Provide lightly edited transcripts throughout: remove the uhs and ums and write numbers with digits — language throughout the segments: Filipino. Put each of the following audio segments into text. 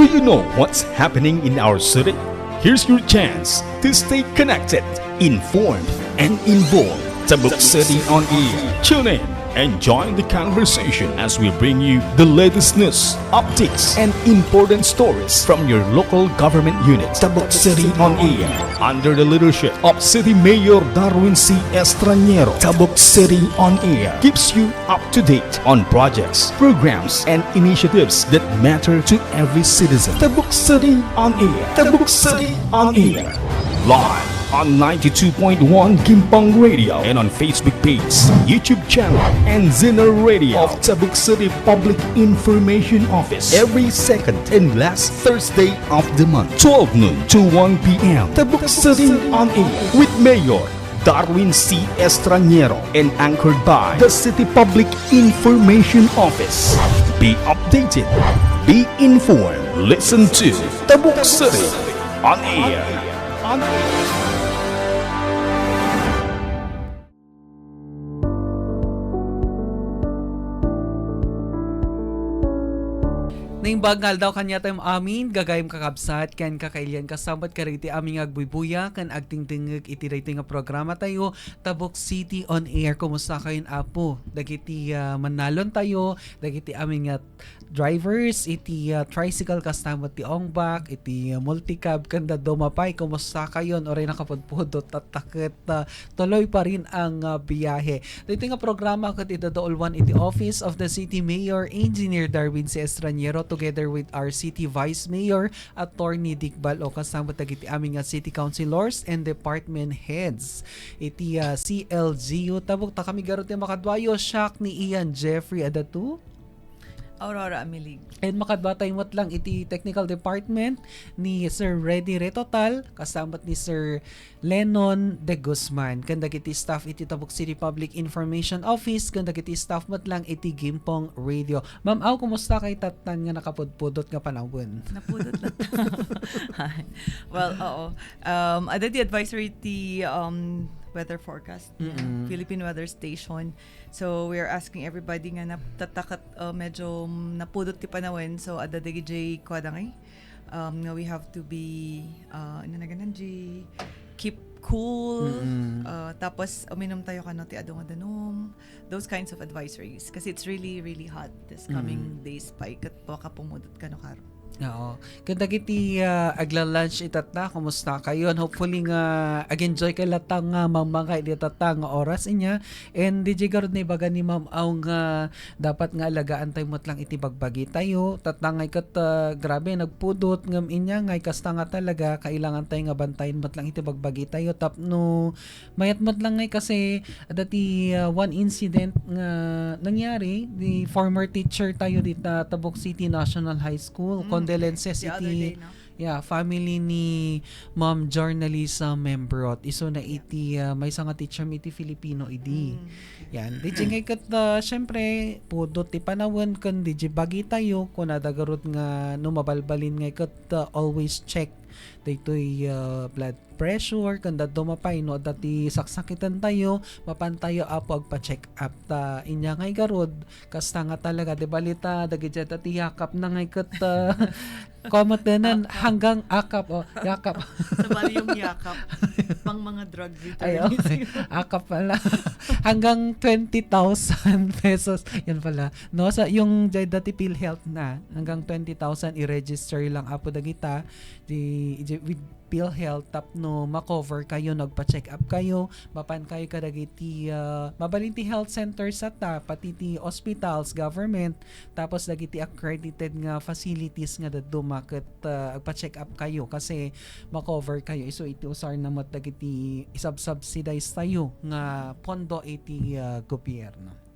you know what's happening in our city? Here's your chance to stay connected, informed, and involved. Tabuk City on Air. Tune in and join the conversation as we bring you the latest news, updates, and important stories from your local government unit. Tabuk City on Air. Under the leadership of City Mayor Darwin C. Estranero, Tabuk City on Air keeps you up to date on projects, programs, and initiatives that matter to every citizen. Tabuk City on Air. Tabuk City on Air. Live on 92.1 Gimpang Radio and on Facebook page, YouTube channel, and Zena Radio of Tabuk City Public Information Office every second and last Thursday of the month, 12 noon to 1 p.m. Tabuk City on Air with Mayor Darwin C. Estranero and anchored by the City Public Information Office. Be updated, be informed, listen to Tabuk City on Air. Ning bagal daw kanya tayo amin, gagayom kakabsat, kan kakailian kasambat kariti aming agbubuya, kan agting dingag itirayto nga programa tayo, Tabuk City on Air. Kumusta kayo apo? Dagiti manalon tayo, dagiti aming drivers, iti tricycle kastamat ti ongbak, iti multicab, kanda domapay, kumusta kayo? Oray nakapudpudot at takit tuloy pa rin ang biyahe. Dito nga programa kat idadaulwan iti Office of the City Mayor Engineer Darwin C. Estranero together with our City Vice Mayor Attorney Dick Balo kasama tagiti aming City Councilors and Department Heads. Iti CLGU tabuk ta kami garot yung makadwayo siyak ni Ian Jeffrey Adatu. Aurora Amilig. And makadbatay mo't lang iti technical department ni Sir Reddy Retotal kasamat ni Sir Lennon de Guzman. Kanda kiti staff iti Tabuk City Public Information Office, kanda kiti staff mo't lang iti Gimpong Radio. Ma'am Aw, kumusta kay tatan nga nakapudpudot nga panawon? Napudot lang. Well, oo. Ada di advisory ti weather forecast Philippine Weather Station. So we are asking everybody nga natatakat medyo napudot ti panawin. So ada DJ kwadangay. We have to be keep cool. Tapos uminom tayo kano ti adong-adanom. Those kinds of advisories kasi it's really really hot this coming days pa ikat po kapumudot kano karo. Oo. Kanda kiti agla-lunch itat na, kumusta kayo? Hopefully nga ag-enjoy kay latang mamangkay di tatang oras inya. And DJ garod ni baga ni Ma'am Aw nga dapat nga alagaan tayo mo't lang iti bagbagi tayo. Tatangay kat grabe nagpudot ngam inya ngay kasta nga talaga kailangan tayo nga bantayin mo't lang iti bagbagi tayo. Tapno mayat mo't lang ngay kasi dati one incident nga nangyari, the former teacher tayo dito Tabuk City National High School. Condolences iti family ni Ma'am Journalist Membrot. Iso na iti may nga teacher iti Filipino idi. Yan. Di ngay kat syempre pudot ti panawon kan di bagi tayo kun adagarot nga numabalbalin ngay kat always check daytoy blood pressure kanda dumapay no dati saksakitan tayo mapantayo apo agpa-check up ta inya ngay garod kasta nga talaga de balita dagiti ti yakap na ngay ket komatanan hanggang akap yakap sabali yung yakap pang mga drug returns. Akap pala hanggang 20,000 pesos yan pala no sa yung dati PhilHealth na hanggang 20,000 i-register lang apo dagita with PhilHealth tapno makover kayo nagpa-check up kayo mapan kayo kadagiti mabalinti health center sa pati ti hospitals government tapos dagiti accredited nga facilities nga dadto market agpa-check up kayo kasi makover kayo iso iti usar na mat dagiti isub-subsidize tayo nga pondo iti gobyerno.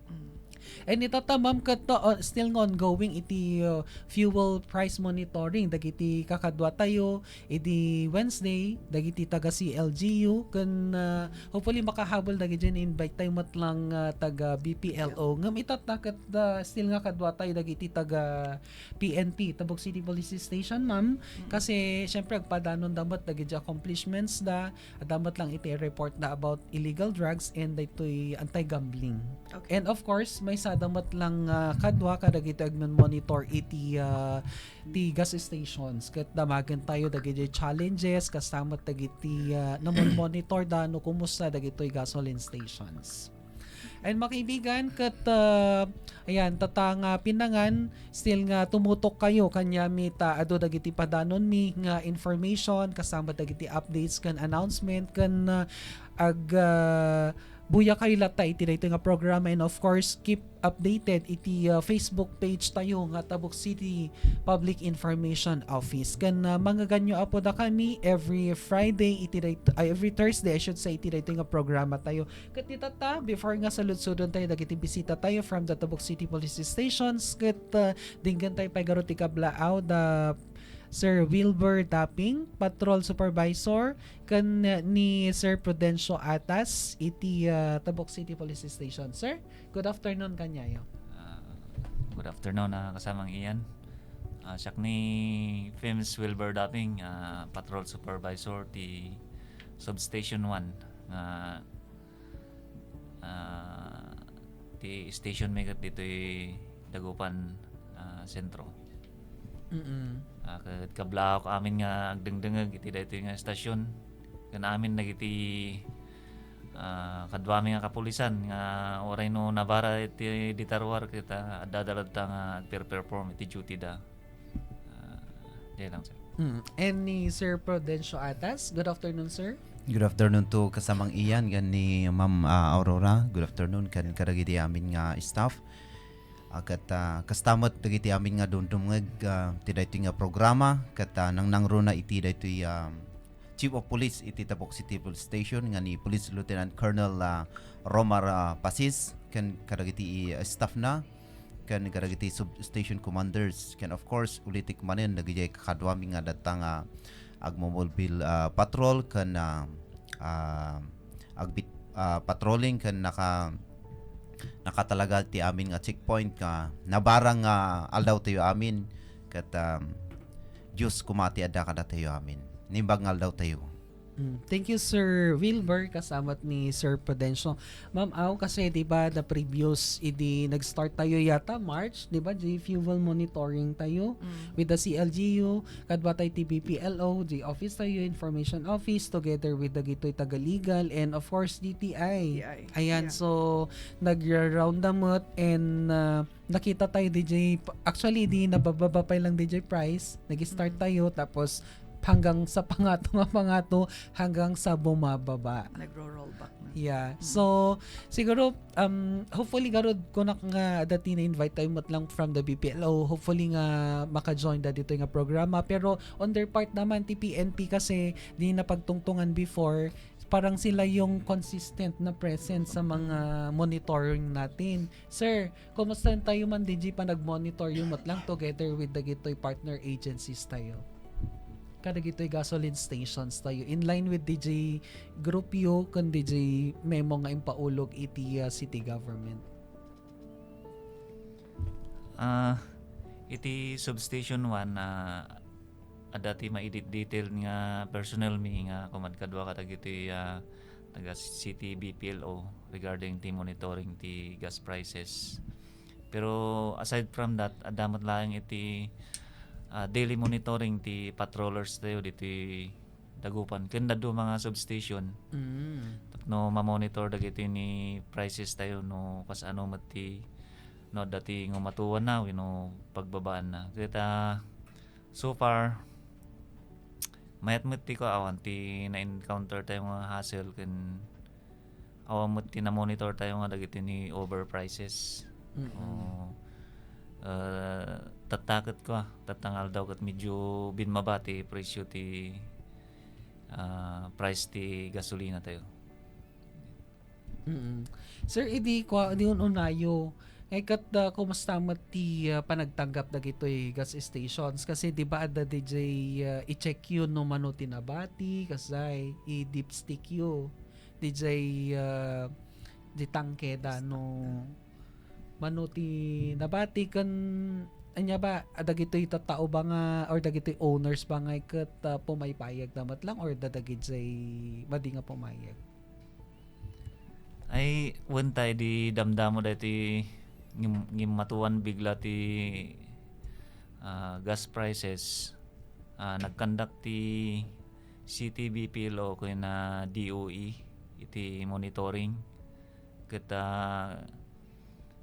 And itatamam kat still ongoing iti fuel price monitoring dagiti kakadwa tayo iti Wednesday dagiti taga CLGU kan hopefully makahabol dagiti invite tayo matlang taga BPLO ngam itatakat still nga kadwa tayo dagiti taga PNP Tabuk City Police Station ma'am kasi syempre agpadanon damat dagiti accomplishments damat lang iti report na about illegal drugs and daytoy anti-gambling. Okay. And of course may sadamat lang kadwa kadagiti agnon monitor iti ti gas stations ket damagan tayo dagiti challenges kastamat dagiti namon monitor dano kumusta dagitoy gasoline stations. And makaibigan kat ayan tatang pinangan still nga tumutok kayo kanya mita ado dagiti padanon mi nga information kasama dagiti updates kan announcement kan buya kayo latay iti daytoy nga programa, and of course keep updated iti Facebook page tayo nga Tabuk City Public Information Office kan mga ganyo apo da kami every Friday every Thursday I should say iti daytoy nga programa tayo ket itata before nga saludsudon tayo dagiti bisita tayo from the Tabuk City Police Stations ket dinggan tayo pay garo ti kablaaw da Sir Wilbur Dapping, Patrol Supervisor, kan ni Sir Prudencio Atas, iti Tabuk City Police Station. Sir, good afternoon kanyayo. Good afternoon kasamang iyan. Siyak ni Famous Wilbur Dapping, Patrol Supervisor ti Substation 1. Ti station megat dito Dagupan Sentro. Kabla ko amin nga agdengdengeg iti daytoy nga estasyon kan amin nagiti kadwa mi nga kapulisan nga oray no Navarra iti ditarwar kita dadalad ta nga perform iti duty da di lang sir. And ni Sir Prudencio Atas, good afternoon sir. Good afternoon to kasamang iyan gan ni Ma'am Aurora. Good afternoon kan karagiti amin nga staff. Kat kastamot dagiti amin nga dumdumngeg ti daytoy nga programa kat nang nangruna iti daytoy Chief of Police iti Tabuk City Police Station nga ni Police Lieutenant Colonel Romar Pasis kan kadagiti staff na kan kadagiti substation commanders kan of course ulitik manen dagiti kakadwami nga datang agmomobile patrol kan agbit patrolling kan nakatalaga ti amin nga checkpoint ka nabarang aldaw tayo amin kat Diyos kumati adda kada tayo amin nimbag nga aldaw tayo. Thank you Sir Wilbur kasamat ni Sir Prudencio. Ma'am Aw kasi di ba the previous nag-start tayo yata March, di ba? Fuel monitoring tayo with the CLGU, kadwa tayo TBPLO, the office tayo Information Office together with the Gitoy Tagaligal and of course DTI. Ayan, so nag-round damot and nakita tayo DJ actually di nabababa pa lang DJ price. Nag-start tayo tapos hanggang sa pangato hanggang sa bumababa. Nagro-rollback na. Yeah. So, siguro, hopefully, garod ko na nga dati na-invite tayo lang from the BPLO. Hopefully nga maka-join na dito nga programa. Pero, on their part naman, TPNP kasi di na pagtungtungan before, parang sila yung consistent na presence sa mga monitoring natin. Sir, kumusta tayo man DJ pa nag-monitor yung lang together with the Gitoy partner agencies tayo? Kada gito'y gasoline stations tayo in line with DJ Grupio kun DJ Memo nga impaulog iti city government. Iti substation 1 dati ma-edit detail nga personnel mi nga kumad kadwa kada gito'y taga city BPLO regarding ti monitoring ti gas prices. Pero aside from that adamot lang iti daily monitoring ti patrollers tayo dito Dagupan. Kanda do mga substation. No ma-monitor dagiti ni prices tayo no kas ano mati no dati ng matuwan na no pagbabaan na. Kita so far mayat mati ko awan ti na-encounter tayo nga hassle ken awan mati na monitor tayo nga dagiti ni over prices. Tatakot ko tatangal daw kat medyo binmabati presyo ti price ti gasolina tayo. Sir, idi ko di unayo ngay kat kumusta ti panagtanggap dagitoy gas stations kasi di ba adda DJ i-check yun no mano tinabati kasay i-dipstick yun DJ di tangke da no manuti nabati kan anya ba dagitoy tattao ba nga or dagitoy owners ba nga ket pumaypayag damat lang or dadagitoy madi nga pumayag Ay wentay di damdamo dati matuan bigla ti gas prices, nagkandak ti CTBPLO ko na DOE iti monitoring kita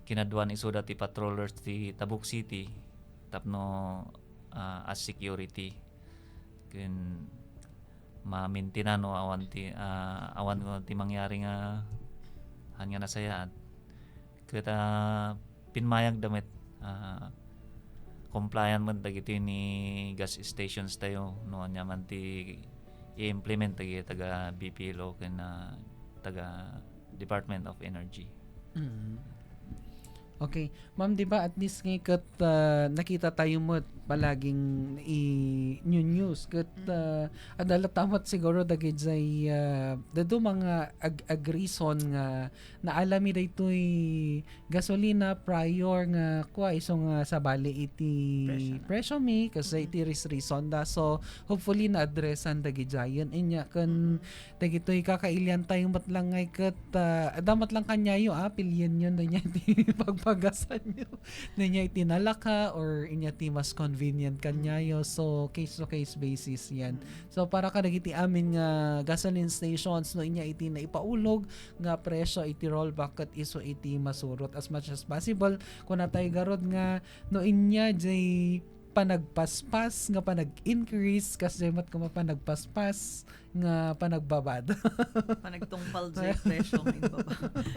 kinaduan isuda ti patrollers ti Tabuk City tapno as security ken ma-maintain no awan ko ti mangyari nga hanya nasayat kita pinmayag damit compliant man dagiti ni gas stations tayo no anya man ti i-implement dagiti taga BPLO ken taga Department of Energy. Okay. Ma'am, di ba at least ngayon nakita tayo mo palaging news kat adala tamat siguro dagit say dado mga reason nga naalami daytoy gasolina prior nga kwa iso nga sa bali iti presyo mi kasi iti reason da so hopefully na addressan dagit jayon inya kan dagitoy kakailian tayo matlang ngay kat damat lang kanyayo pilyan yun na niya iti pagpagasan nyo na niya itinalaka or inya ti mas convenient kanyayo so case to case basis yan so para kadagiti amin nga gasoline stations no inya iti na ipaulog nga presyo iti rollback kat iso iti masurot as much as possible kung natay garod nga no inya jay panagpaspas nga panag-increase kasi mat ko mapanagpaspas nga panagbabad. Panagtungpal sa presyo in baba.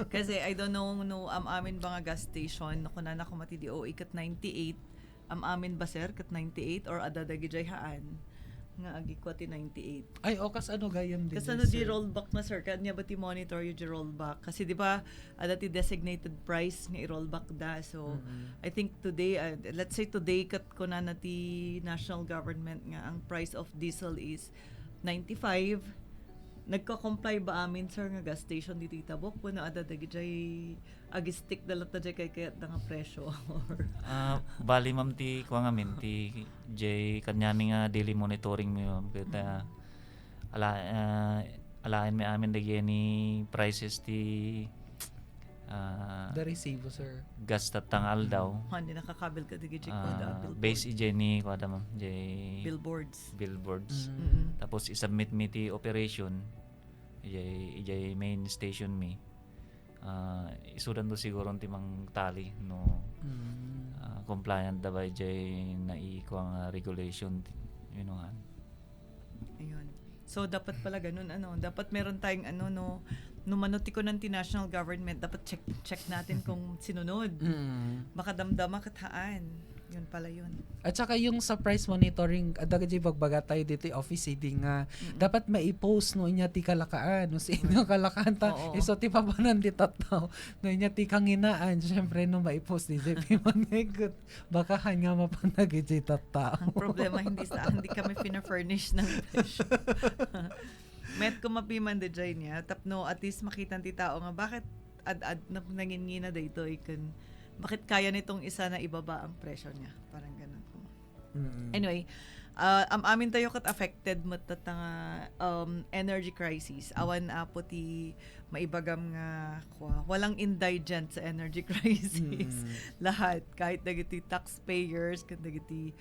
Kasi I don't know no amin ba nga gas station no kunan ako mati DOE kat 98 amin ba sir kat 98 or adadagi jay haan nga agi ko ti 98. Ay kas ano gayam din. Kasi ano di rollback na sir kanya ba ti monitor yung di rollback kasi di ba ada ti designated price nga i-rollback da so I think today let's say today kat kunan na ti national government nga ang price of diesel is 95. Nagko-comply ba amin sir nga gas station dito Tabok po na ada dagi jay agistik dalat na jay kay nga presyo or Bali ma'am ti kuha ngamin ti jay kanyami nga daily monitoring mi ma'am kita alain mi amin dagi ni prices ti The resibo sir. gas tatangal daw hindi nakakabil ka dagi jay ko da base ijay ni kuha da ma'am jay billboards. tapos isubmit mi ti operation ijay main station mi isudan to siguro ti mang tali no compliant da ba ijay na ikuang regulation han. Ayun. So dapat pala ganun dapat meron tayong no manuti ko ng national government dapat check natin kung sinunod. Baka damdama kataan. Yun pala yun. At saka yung sa price monitoring, adaga jay bagbaga tayo dito office nga dapat mai-post no inya ti kalakaan no sa inyong kalakaan ta iso ti pabanan di tataw no inya ti kanginaan syempre no mai-post di jay pimanegot baka hanya mapanagi jay tataw. Ang problema hindi kami fina-furnish ng presyo. Met ko mapiman di jay niya tapno at least makita ti tao nga bakit ad na nangingina dito ikan bakit kaya nitong isa na ibaba ang presyo niya parang ganun. Anyway amin tayo kat affected matatanga energy crisis awan po ti maibagam nga walang indigent sa energy crisis lahat kahit dagiti taxpayers kat dagiti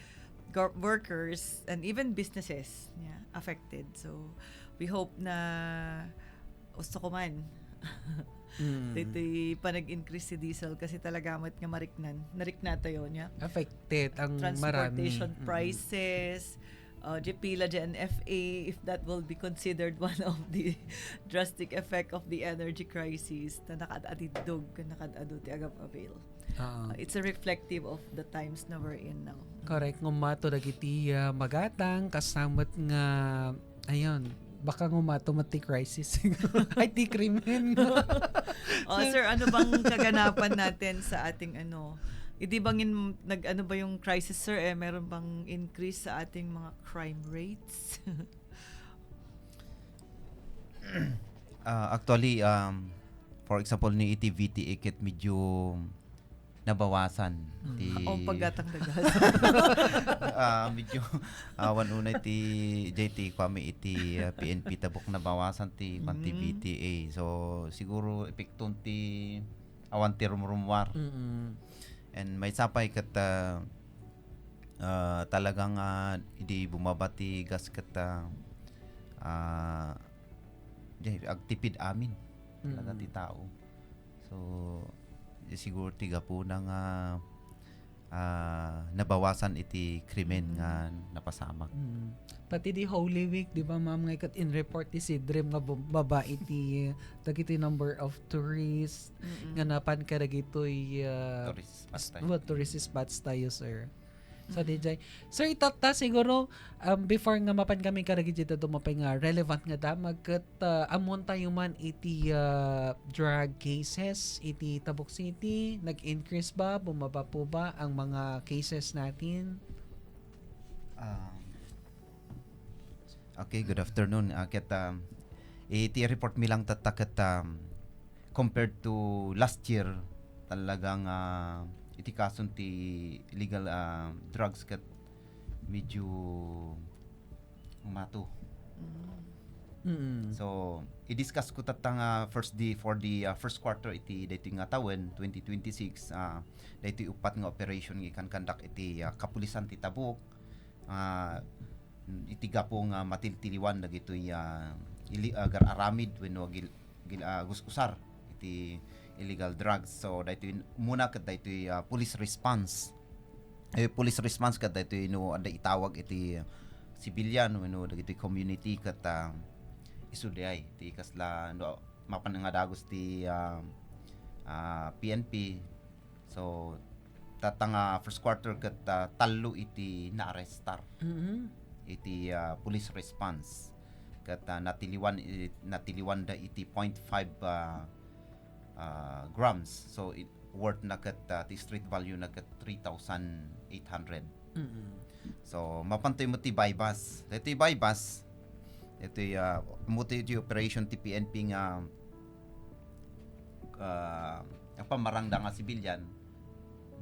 workers and even businesses affected so we hope na gusto ko man dito panag-increase si diesel kasi talaga mat nga narikna tayo niya Affected ang transportation marami. prices GPLA, GNFA if that will be considered one of the drastic effect of the energy crisis na nakadadidog nakadado ti agam avail. It's a reflective of the times na we're in now. Correct. Ngumato dagiti magatang kasamot nga ayun baka ngumato mati crisis. Ay ti krimen. Sir, ano bang kaganapan natin sa ating Hindi bang ba yung crisis sir meron bang increase sa ating mga crime rates? Actually for example ni ITVT ikit medyo nabawasan ti paggatang dagas. medyo awan unay ti JT kami iti PNP Tabuk nabawasan ti VTA so siguro epekton ti awan ti rumrumwar. Mm-mm. And may sapay kat talagang hindi bumabati gas kat agtipid amin talaga ti tao. So siguro tiga po nang nabawasan iti krimen nga napasamak. Pati di Holy Week, di ba ma'am, nga ikat in report ti si Dream nga babae ti dagiti number of tourists nga napan ka dagitoy tourist spots tayo, sir. So DJ, sir, itata siguro before nga mapan kami karagit dito dumapay nga relevant nga damag ket amon tayo man iti drug cases iti Tabuk City, nag-increase ba, bumaba po ba ang mga cases natin? Okay, good afternoon. Iti report mi lang tatakat compared to last year talagang iti kason ti illegal drugs kat medyo umato. So i-discuss ko tatang for the first quarter iti daytoy nga tawen 2026 daytoy upat nga operation nga ikan kandak iti kapulisan ti Tabuk iti gapong matiltiliwan dagitoy agar aramid wenno guskusar iti illegal drugs. So daytoy muna ket daytoy police response ket daytoy no ada itawag iti civilian wenno dagitoy community ket isuday ti kasla no mapan nga dagos ti PNP. So tatang first quarter ket tallo iti naarestar iti police response ket natiliwan da iti 0.5 grams. So it worth na ket ti street value na ket 3,800. So mapantoy mo ti bypass. Iti bypass iti muti ti operation ti PNP nga pamarangda nga civilian,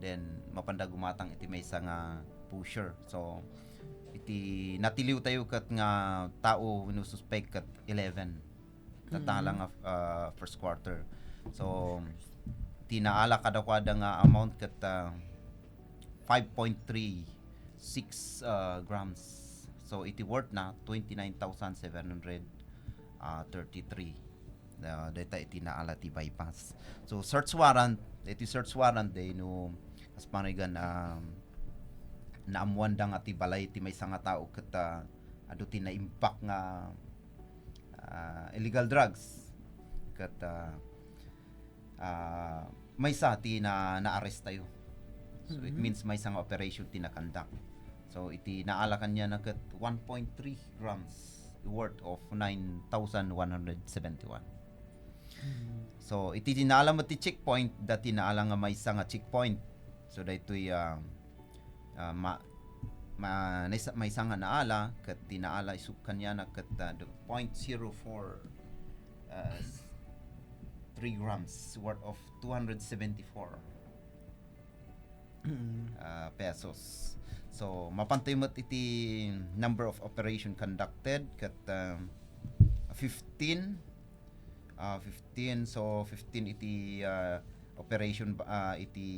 then mapanda gumatang iti maysa nga pusher. So iti natiliw tayo kat nga tao wino suspect kat 11 tatala nga first quarter. So tinaala kada nga amount kat 5.36 grams. So iti worth na 29,733 data iti naala ti bypass. So search warrant day no as panigan naamuan da nga ti balay ti maysa nga tao ket adu ti na impact nga illegal drugs ket maysa ti na-arrest tayo. So it means maysa nga operation ti nakandak. So iti naala kanya na ket 1.3 grams worth of 9,171. So iti dinaala mo ti checkpoint dati naala nga maysa nga checkpoint. So daytoy may nga naala ket tinaala isuk kanya na ket 0.04 3 grams worth of 274 pesos. So mapantay mo iti number of operation conducted ket 15 so 15 iti operation iti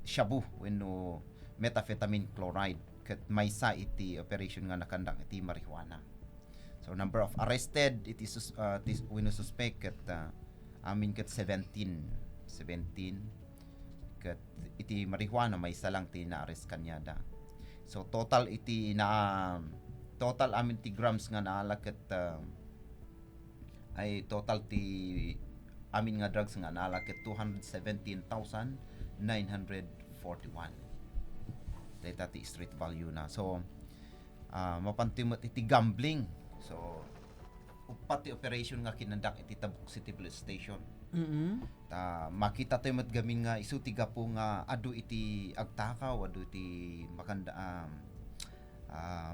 shabu wenno methamphetamine chloride ket maysa iti operation nga nakandak iti marijuana. So number of arrested iti wenno suspect ket amin ket 17 ket iti marijuana maysa lang ti na-arrest kanyada. So total amin ti grams nga naala ket ay total ti amin nga drugs nga naala ket 217,941 data ti street value na. So mapantimot iti gambling. So upat ti operation nga kinandak iti Tabuk City Police Station. Makita tayo mat gamin nga isu ti gapo nga adu iti agtakaw adu iti makanda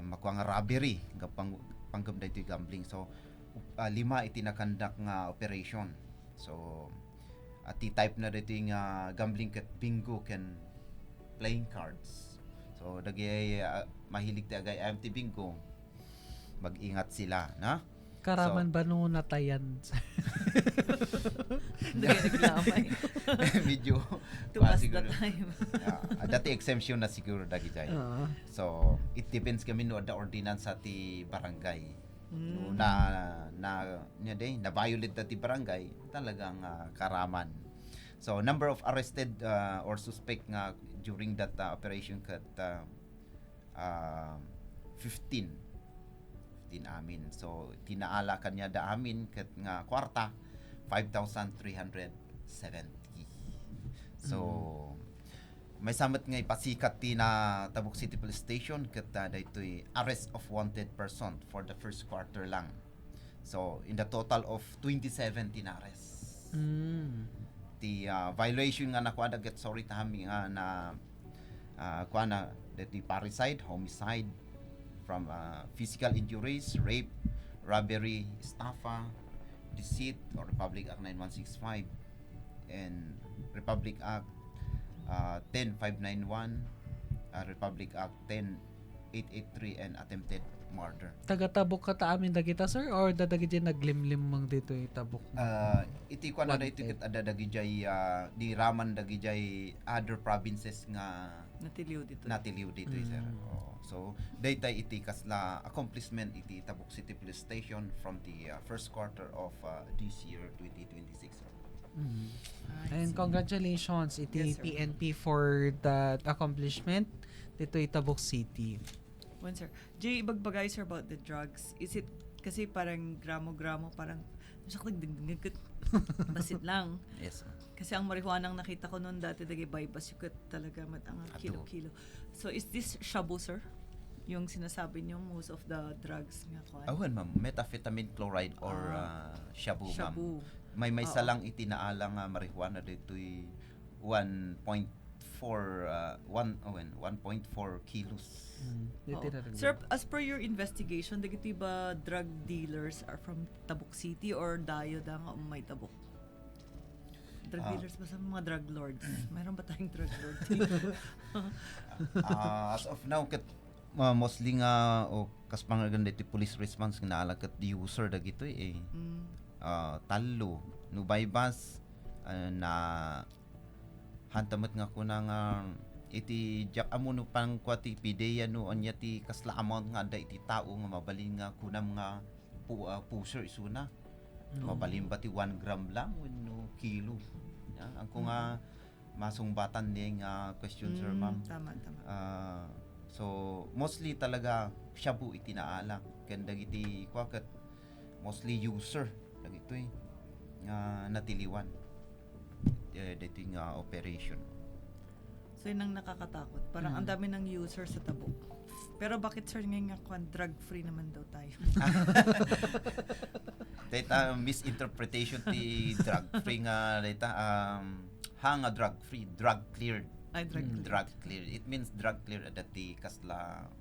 makuha nga robbery gapang panggam iti gambling. So 5 iti nakandak nga operation. So ti type na dito yung gambling ket bingo ken playing cards. So dagay mahilig ti agay ti bingo mag-ingat sila na. Karaman ba nung natayan? Hindi ka naglamay. Medyo To pass the siguro, time. dati exemption na siguro dagi jay. Oo. So it depends kami no the ordinance sa ti barangay. No, nya day na violate na ti barangay talagang karaman. So number of arrested or suspect nga during that operation kat 15 amin. So tinaala kanya da amin kat nga kwarta 5,370. So may samot nga ipasikat ti na Tabuk City Police Station kat daytoy arrest of wanted person for the first quarter lang. So in the total of 27 tinares. Ti violation nga nakuha get sorry tahami nga na kuha na dati parricide, homicide from physical injuries, rape, robbery, estafa, deceit or Republic Act 9165 and Republic Act 10591, Republic Act 10883 and attempted murder. Taga-tabok ka ta amin dagita sir or dadagi dyan naglimlim mang dito tabok mo? Iti ko na ito kit ada dagi jay di raman dagi jay other provinces nga Natiliw dito. sir. So daytay iti kasla accomplishment iti Tabuk City Police Station from the first quarter of this year 2026. And congratulations iti Yes, sir. PNP for that accomplishment dito Tabuk City. One, sir. Jay, ibagbagay, sir, about the drugs. Is it, kasi parang gramo-gramo, parang, basit lang. Yes. Kasi ang marijuana ang nakita ko noon dati, dagi baybas yung talaga matang kilo-kilo. So, is this shabu, sir? Yung sinasabi niyo, most of the drugs nga ko. Awan ma'am, methamphetamine chloride or shabu, Shabu. ma'am. May salang itinaalang marijuana dito'y 1.4 kilos. Oo. Sir, as per your investigation, dagiti ba drug dealers are from Tabuk City or dayo da nga may tabok? Drug dealers ba sa mga drug lords? Mayroon ba tayong drug lords? As of now mostly nga kas pangagan dito police response nga naala kat user dagito talo no baybas na hantamat nga ko na nga iti jak amo no pang kwati pideya no anya ti kasla amount nga da iti tao nga mabalin nga kunam nga pusher isuna mabalin ba ti 1 gram lang no kilo ang ko nga masungbatan din nga question sir ma'am. Tama. So mostly talaga shabu itinaala ken dagiti kwakat mostly user dagito nga natiliwan dito nga operation. So yun ang nakakatakot. Parang ang dami ng user sa Tabuk. Pero bakit sir ngayon nga drug-free naman daw tayo? Data misinterpretation ti drug-free nga data hanga drug-free, drug-cleared. Ay, Drug-cleared. It means drug-cleared adati kasla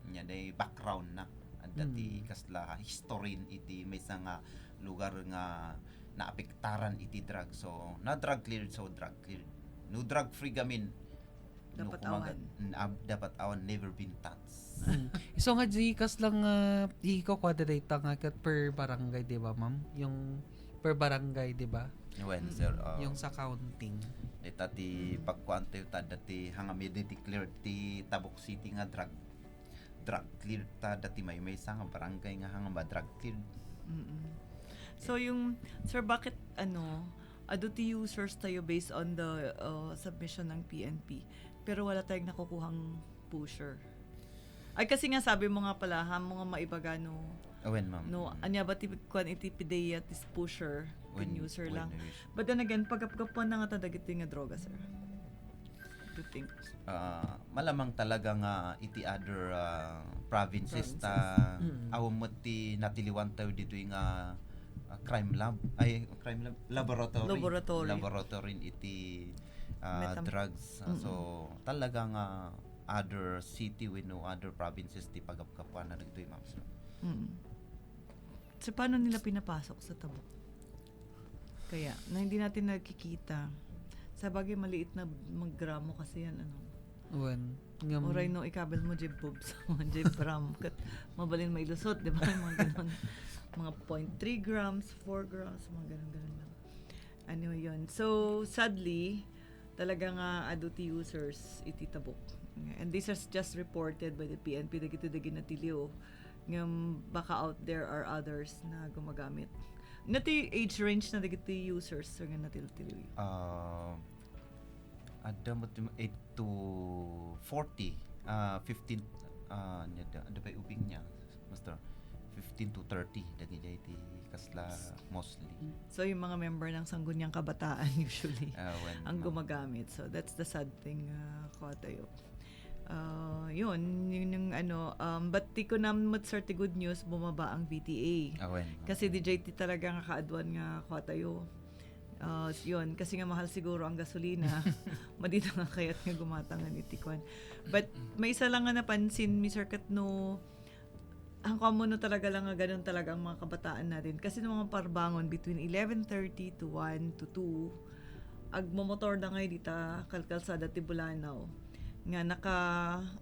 nya day background na adati kasla history iti may nga lugar nga naapektaran iti drug. So na drug-cleared so drug-cleared. No drug-free gamin Dapat dapat awan never been touched. So nga Gcash lang ikaw quadrate nga kat per barangay, di ba ma'am? Yung per barangay, di ba? When sir Yung sa counting. data ti pagkuante ta dati hangami declared ti Tabuk City nga drug cleared ta dati may sa nga barangay nga hanga drug cleared. So yung, sir, bakit ti users tayo based on the submission ng PNP pero wala tayong nakukuhang pusher? Ay kasi nga sabi mo nga pala mga maibaga When ma'am. no anya ba ti kwan iti pideya tis pusher when user lang. user. But then again pagkapon na nga dagiti nga droga, sir. Do you think? Malamang talaga nga iti other provinces ta awamot ti natiliwan tayo dito nga crime laboratory iti drugs. So talagang other city with no other provinces ti pagapkapuan na dito ma'am. So paano nila pinapasok sa Tabuk? Kaya na hindi natin nakikita. Sa bagay maliit na maggramo kasi yan Wan. Ngam, Oray no ikabel mo jib boobs, jib bram, kat mabalin may lusot, di ba? Yung mga ganon. Mga 0.3 grams, 4 grams, mga ganon lang. Ano yun. So, sadly, talaga nga aduti users ititabok. And this is just reported by the PNP, dagiti natilyo. Ngam baka out there are others na gumagamit. Nati age range na dagiti users so nga natilyo. Ada mo 8 to 40, 15, ada pa ubing niya, master, 15 to 30, dagi jay ti kasla mostly. So, yung mga member ng Sangguniang Kabataan usually When, ang gumagamit. So, that's the sad thing ko tayo. Yun yung ano, but ti ko namot sir ti good news, bumaba ang BTA. When, Kasi DJT talaga nga kaadwan nga ko tayo. Yun, kasi nga mahal siguro ang gasolina. Madito nga kaya't nga gumatang nga nitikwan. But may isa lang nga napansin, Mr. Katno, ang common no talaga lang nga ganun talaga ang mga kabataan natin. Kasi nung mga parbangon between 11:30 to 1 to 2, agmomotor na ngayon dita kalkalsada Tibulanaw. Nga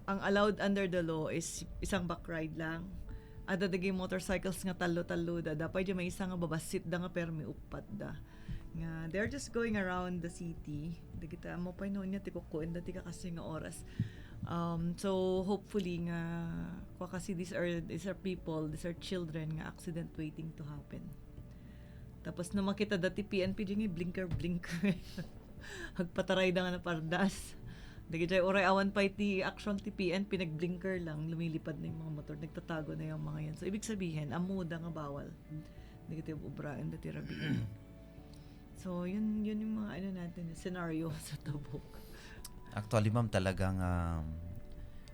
ang allowed under the law is isang back ride lang. Ada dagay motorcycles nga talo-talo da. Dapat dyan may isang nga babasit da nga permi upat da. Nga they're just going around the city. Dagita mo pa noon niya tikukuan dati ka kasi nga oras. So hopefully nga kasi these are people, these are children nga accident waiting to happen. Tapos na makita dati PNP dyan blinker. Hagpataray da nga na pardas. Dagiti oray awan pa iti action ti PNP nagblinker lang, lumilipad na yung mga motor, nagtatago na yung mga yan. So ibig sabihin, amuda nga bawal. Dagiti ubraan dati rabiin. So yun yung mga ano natin, scenario sa Tabuk. Actually, ma'am, talagang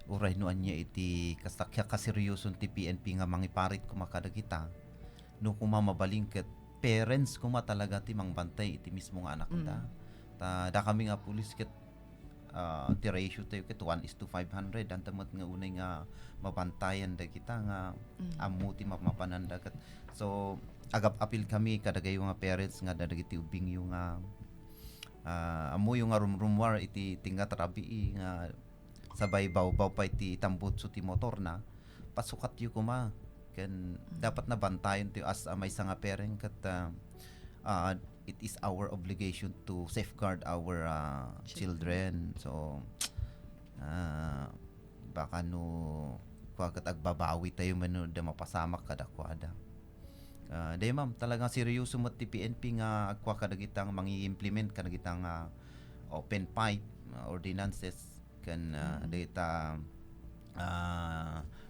uray noan niya iti kasakya kaseryoson ti PNP nga mangiparit kumakadagita. No kumamabaling ket parents kuma talaga ti mangbantay iti mismo nga anak da. Da kami nga pulis ket ti ratio tayo ket 1:500 antamot nga unay nga mabantayan da kita nga ammo ti mapananda ket so agap-apil kami kadagay nga parents nga dagiti ubing yung amo yung nga rumrumwar iti tingat rabi nga sabay baw pa iti tambutso ti motor na pasukat yu kuma ken dapat na bantayan ti as may nga parent ket it is our obligation to safeguard our children. So baka no kuwagat agbabawi tayo mano da mapasamak kadakwada. Day ma'am, talagang seryoso mo ti PNP nga agwa kadagitang mangi-implement kadagitang open pipe ordinances kan data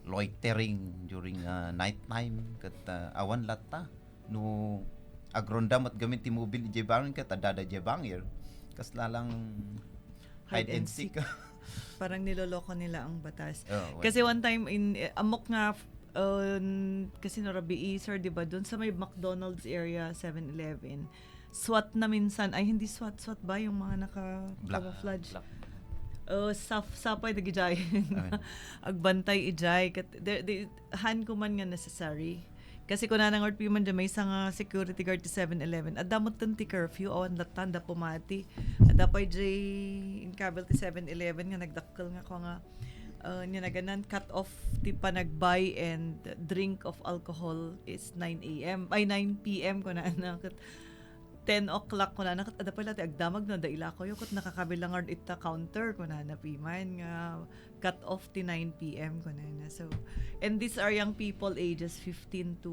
loitering during night time kat awan latta no agrondam at gamit ti mobile jebang kat adada jebangir kas lalang hide and seek. Parang niloloko nila ang batas. Well. Kasi one time amok nga kasi narabi sir, di ba? Doon sa may McDonald's area, 7-Eleven, SWAT na minsan, ay hindi SWAT ba? Yung mga naka-camouflage. Sapay nag-ijay. Agbantay ijay. Han ko man nga necessary. Kasi kung nanang orpi man dyan, may isang security guard ti 7-Eleven. At damot ti curfew, awan latanda pumati. At dapay jay in kabel ti 7-Eleven nga nagdakkel nga ko nga niya na ganan, cut off ti panag-buy and drink of alcohol is 9 p.m. ko na 10 o'clock ko na ada pala ti agdamag na daila ko yung nakakabilang ard ita counter ko na napiman nga cut off ti 9 p.m. ko na. So and these are young people ages 15 to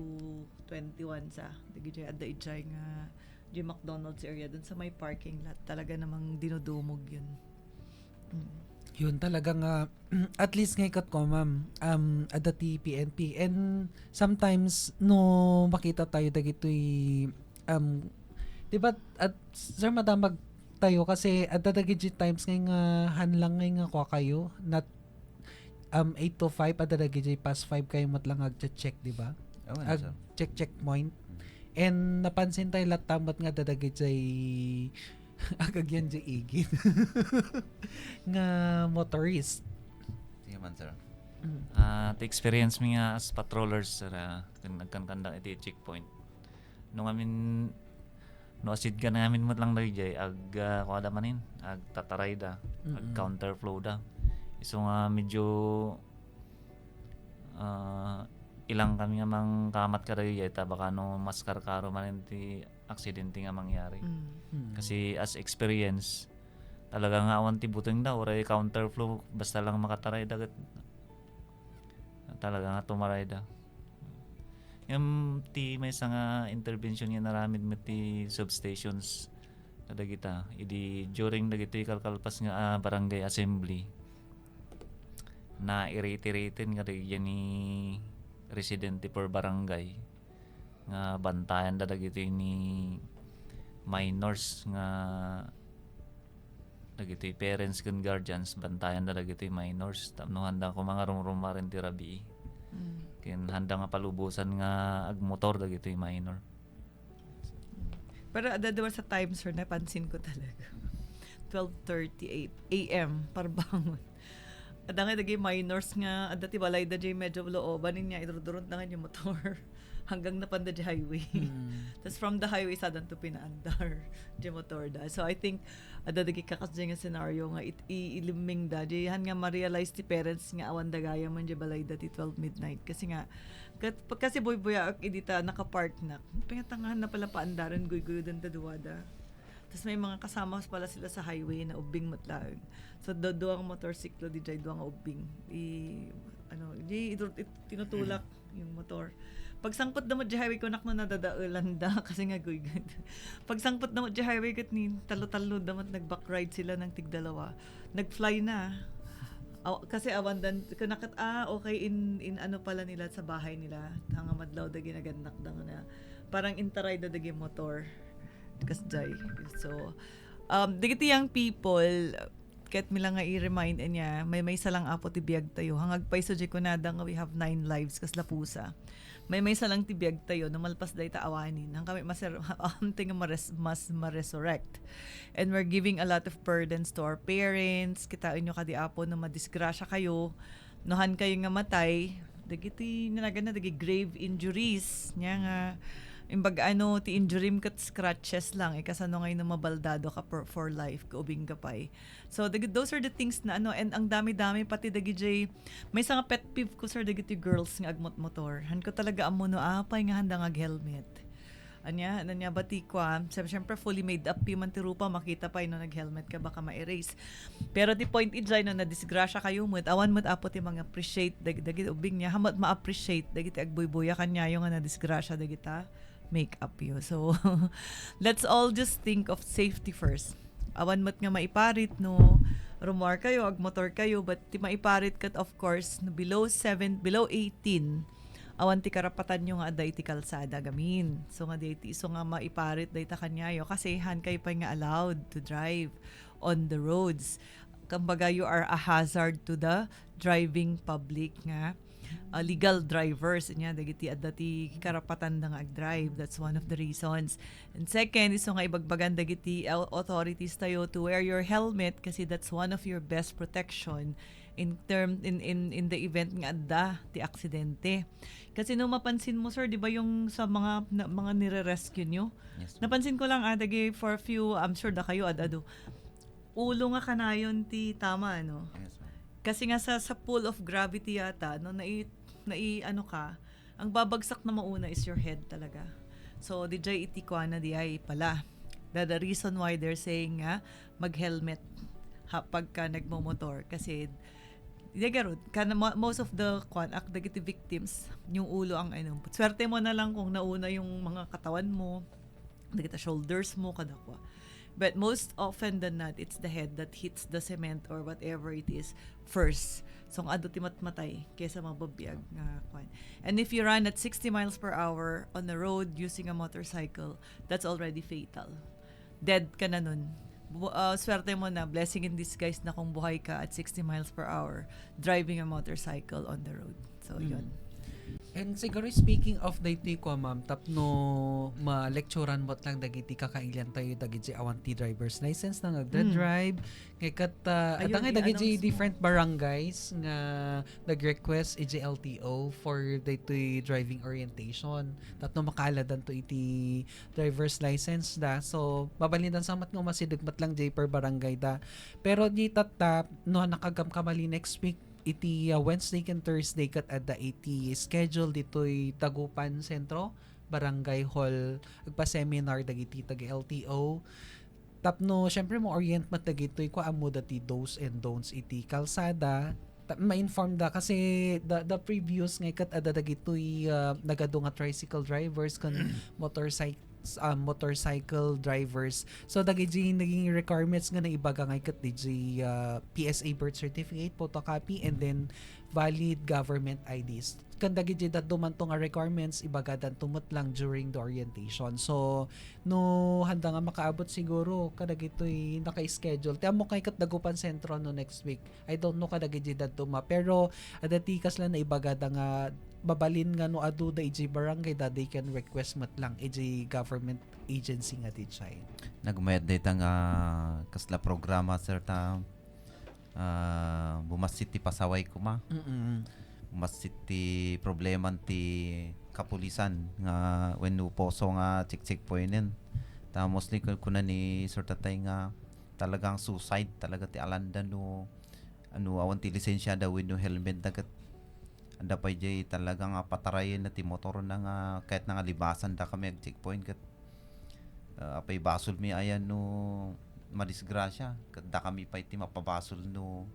21 sa digi adda ijay nga di McDonald's area dun sa may parking lot talaga namang dinudumog yun. Yun talagang at least ngay kat ko ma'am adati PNP and sometimes no makita tayo dagitoy di ba at sir madamag tayo kasi adadagi times ngay nga hanlang ngay nga kwa kayo not 8 to 5 adadagi past 5 kayo matlang agche-check di ba? Check point. And napansin tayo latamat nga dadagi agagyan dyan igit nga motorist. Sige man sir. The experience mi nga as patrollers sir, nagkankanda iti checkpoint. No asid ka namin mo lang dahil ag kada manin ag tataray da ag counter flow da iso nga medyo ilang kami nga mang kamat kadagiti ta baka no mas karkaro man ti aksidente nga mangyari. Kasi as experience talaga nga awan ti buteng daw oray counterflow basta lang makataray dagat talaga nga tumaray da. Yung ti may nga intervention nga naramid mo ti substations kadagita idi during dagiti kalkalpas nga barangay assembly na irate-raten nga yan ni residente per barangay nga bantayan dagiti ni minors nga dagiti parents ken guardians bantayan dagiti minors tapno handa ko mga rumrumarin ti rabi ken handa nga palubusan nga agmotor dagiti minor. Pero adadawa sa time, sir, napansin ko talaga. 12:38 a.m. parbangon. Ada nga dagi minors nga adati balay da jay medyo looban niya idurudurot na nga yung motor hanggang napanda jay highway. Tapos from the highway sadan to pinaandar jay motor da. So I think ada dagi kakas jay nga scenario nga iliming da jay han nga ma-realize ti parents nga awan dagaya man jay balay da ti 12 midnight kasi nga kasi boy-boya ak idita nakapark na. Pingatangahan na pala paandaran guy-guyo dan taduwada. Tapos may mga kasama pala sila sa highway na ubing matlaag. So doang motorsiklo di jay doang ubing. Tinutulak yung motor. Pagsangkot na mo di highway ko nak na nadadaulan da kasi nga guy-guyo. Pagsangkot na mo di highway kat ni talo-talo damat nag-backride sila ng tigdalawa. Nag-fly na. Kasi awan dan kanakat okay in ano pala nila sa bahay nila hanga madlaw da ginaganak da na parang intaray da dagi motor kasjay. So digiti young people ket mila nga i-remind niya may salang apo ti biag tayo hangag payso jay kunada nga we have 9 lives kas lapusa. May salang ti biag tayo na malpas day ta awanin hang kami mas ma-resurrect. And we're giving a lot of burdens to our parents. Kitain nyo kadi apo na madisgrasya kayo. Nohan kayo nga matay. Dagiti nanagan na dagi grave injuries. Nya nga imbag ti injury kat scratches lang kasano ngayon na mabaldado ka for life kaubing kapay. So those are the things na and ang dami-dami pati dagi jay may nga pet peeve ko sir dagiti girls nga agmot motor. Han ko talaga amo no apay nga handa nga helmet. Anya bati kwa syempre fully made up yung mantirupa makita pa no nag-helmet ka baka ma-erase. Pero the point ijay no na disgrasya kayo mo awan mo apo ti mga appreciate dagiti ubing niya hamat ma-appreciate dagiti agbuybuya kanya yung nga na disgrasya dagita make up you. So let's all just think of safety first. Awan mat nga maiparit no rumor kayo agmotor kayo but ti maiparit kat of course no below 18 awan ti karapatan nyo nga aday ti kalsada gamin. So nga day so nga maiparit day ta kanyayo kasi han kayo pa nga allowed to drive on the roads. Kumbaga you are a hazard to the driving public nga. Legal drivers niya dagiti adati karapatan da nga ag-drive. That's one of the reasons. And second is nga ibagbagan dagiti authorities tayo to wear your helmet kasi that's one of your best protection in the event nga adda ti aksidente. Kasi no mapansin mo sir, di ba yung sa mga nire-rescue nyo? Yes, Napansin ko lang dagi for a few, I'm sure da kayo adado. Ulo nga kanayon ti tama no. Yes, ma'am. Kasi nga sa pool of gravity yata no ang babagsak na mauna is your head talaga. So DJ itikwana di ay pala. The reason why they're saying nga mag-helmet pagka nagmomotor kasi most of the dagiti victims yung ulo ang swerte mo na lang kung nauna yung mga katawan mo dagiti shoulders mo kadakwa. But most often than not, it's the head that hits the cement or whatever it is first. So, ado ti matmatay kaysa mababiyag nga kwan. And if you run at 60 miles per hour on the road using a motorcycle, that's already fatal. Dead ka na nun. Swerte mo na, blessing in disguise na kung buhay ka at 60 miles per hour driving a motorcycle on the road. So, yun. And siguro speaking of daytoy ko ma'am, tapno ma-lecturean mo lang dagiti kakailan tayo dagiti awanti driver's license na nagda-drive. Kay kat Ayun, atangay i-announce dagiti mo. different barangays nga nag-request iti LTO for daytoy driving orientation. Tapno makaaladan to iti driver's license da. So babalidan sa mat nga masidugmat lang jay per barangay da. Pero di tatap no nakagam kamali next week iti Wednesday and Thursday kat adda iti schedule ditoy Tagupan Sentro Barangay Hall agpa-seminar dagiti taga LTO tapno syempre mo orient mat dagitoy ko amo dati do's and don'ts iti kalsada ma-inform da kasi the previous ngay kat adda dagitoy nagado nga tricycle drivers kan motorcycle drivers. So dagiti naging requirements nga na ibaga ngay kat DJ PSA birth certificate, photocopy, and then valid government IDs. Kan dagiti dat dumanto nga requirements ibaga dan tumot lang during the orientation. So no handa nga makaabot siguro kadagitoy naka-schedule. Tiyan mo kay kat Dagupan Sentro no next week. I don't know kadagiti dat tuma pero adatikas lang na ibaga da nga babalin nga no adu da iji barangay da they can request mat lang iji government agency nga di chay. Nagmayad dito nga kasla programa sir ta bumasit ti pasaway ko ma. Bumasit ti problema ti kapulisan nga when no poso nga check pointen. Ta mostly kuna ni sir tatay nga talagang suicide talaga ti alanda no ano awan ti lisensya da with no helmet dagat anda pa jay talagang patarayin na ti motor na nga kahit nga libasan da kami ag checkpoint kat apay basol mi ayan no madisgrasya kat da kami pa iti mapabasol no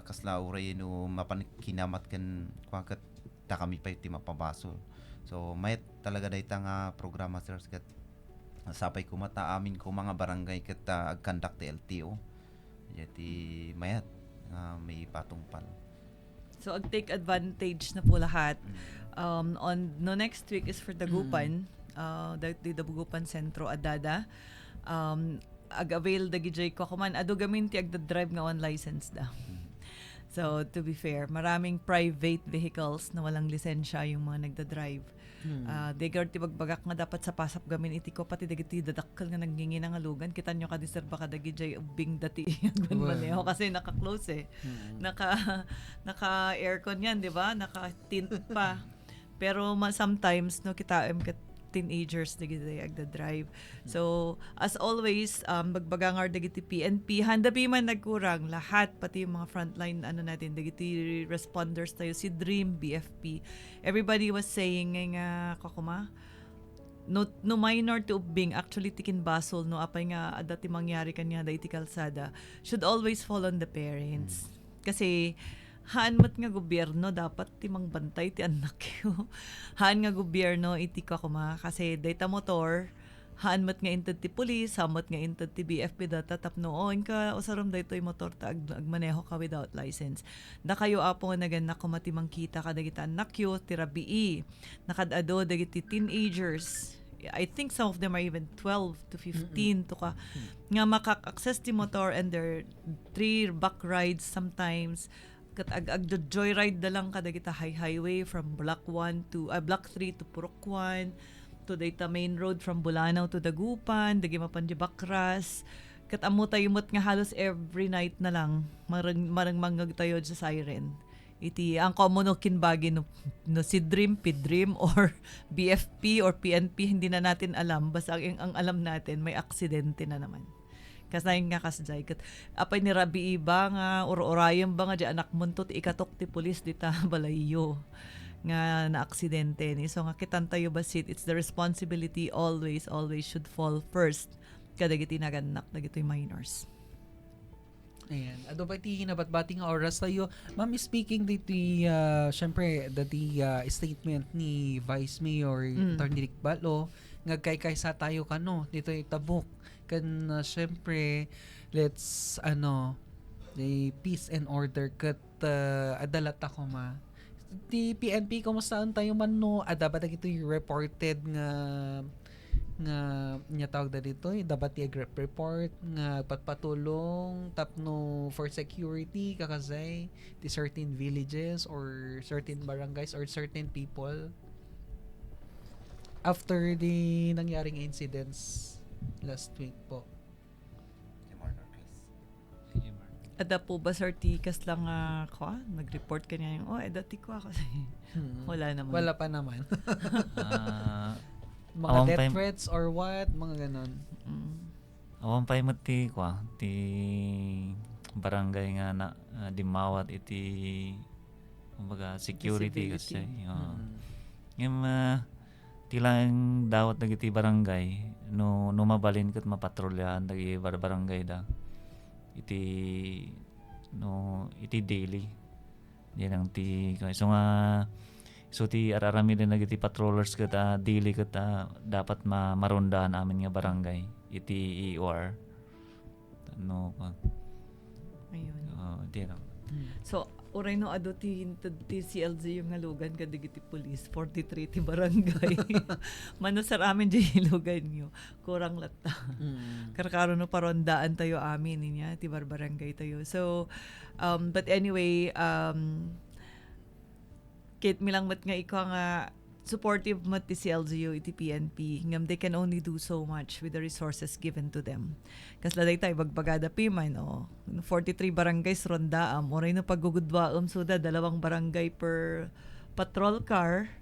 kasla uray no mapanikinamat kan kat da kami pa iti mapabasol so mayat talaga dayta nga programa sir kat sapay kumata amin ko mga barangay kat ag-conduct ti LTO jati mayat may patungpal. So, ag-take advantage na po lahat. On no next week is for Dagupan. The Dagupan Sentro Adada. Ag-avail dagijay ko kuman. Ado gamin ti agda-drive nga on license da. So, to be fair, maraming private vehicles na walang lisensya yung mga nagda-drive. Degar ti bagbagak nga dapat sa pasap gamin iti ko pati dagiti dadakkel nga nanggingi ng alugan kita nyo kadisir baka dagijay ubing dati agban maneho kasi naka-close naka aircon yan di ba naka tint pa pero sometimes no kita teenagers dagiti agda-drive. So as always bagbagangar dagiti PNP handa pi man nagkurang lahat pati yung mga frontline natin dagiti responders tayo si Dream BFP. Everybody was saying nga kakuma no minor to ubing actually tikin basol no apay nga dati mangyari kanya da iti kalsada should always fall on the parents. Kasi haan mat nga gobyerno dapat timang bantay ti anak yo. Haan nga gobyerno iti ka kuma kasi data motor haan mat nga inted ti pulis, hamat nga inted ti BFP data tapnoon ka usarom daytoy motor ta agmaneho ka without license. Da kayo apo nga naganak kuma timang kita ka dagiti anak yo ti rabii. Nakadado dagiti teenagers. I think some of them are even 12 to 15 to ka nga makak-access ti motor and their 3 back rides sometimes ag joyride da lang kada kita highway from Block 1 to Block 3 to Purok 1 to data main road from Bulanao to Dagupan dagi mapan di Bakras kat amo tayo mot nga halos every night na lang marang mangag tayo sa siren iti ang common no kinbagi no si Dream P-Dream or BFP or PNP hindi na natin alam basta ang alam natin may aksidente na naman. Kasayin nga kasjay kat apay ni Rabi iba nga or-orayem ba nga di anak muntot ikatok ti pulis dita balayo nga na aksidente ni so nga kitan tayo basit it's the responsibility always should fall first kadagiti naganak dagitoy minors. Ayan. Ado ba iti hinabat-bati nga oras tayo? Ma'am, speaking dito, syempre, dati statement ni Vice Mayor Attorney Rick Balo, ngagkay-kay sa tayo kano, dito itabok. Kan, syempre, let's, peace and order, kat adalat ako ma. Di PNP, kumusta tayo man no? Ada ba ito yung reported nga nga nya tawag da dito dapat i-grip report nga patpatulong tapno for security kakasay ti certain villages or certain barangays or certain people after the nangyaring incidents last week po. Ada po ba sir tikas lang nag-report ka niya yung dati ko kasi wala naman. Wala pa naman. Mga Awang death time- threats or what, mga ganon. Awan pa imot ti barangay nga na dimawat iti kumbaga security kasi. Yung tilang dawat dagiti barangay no mabalin ket mapatrolyahan dagiti barangay da. Iti daily. Yan ang so nga so ti ararami din nagiti patrollers ket daily ket dapat marondahan amin nga barangay iti EOR. Ayun. Di na. So, oray no ado ti CLZ yung halugan kadigiti police 43 ti barangay. Mano sar amin di hilugan nyo. Kurang lata. Karkaro no parondaan tayo amin niya ti barangay tayo. So but anyway, kit milang mat nga ikaw nga supportive mat ti CLGU iti PNP ngam they can only do so much with the resources given to them. Kasla tayo bagbagada piman 43 barangays rondaam oray no paggugudwaam suda 2 barangay per patrol car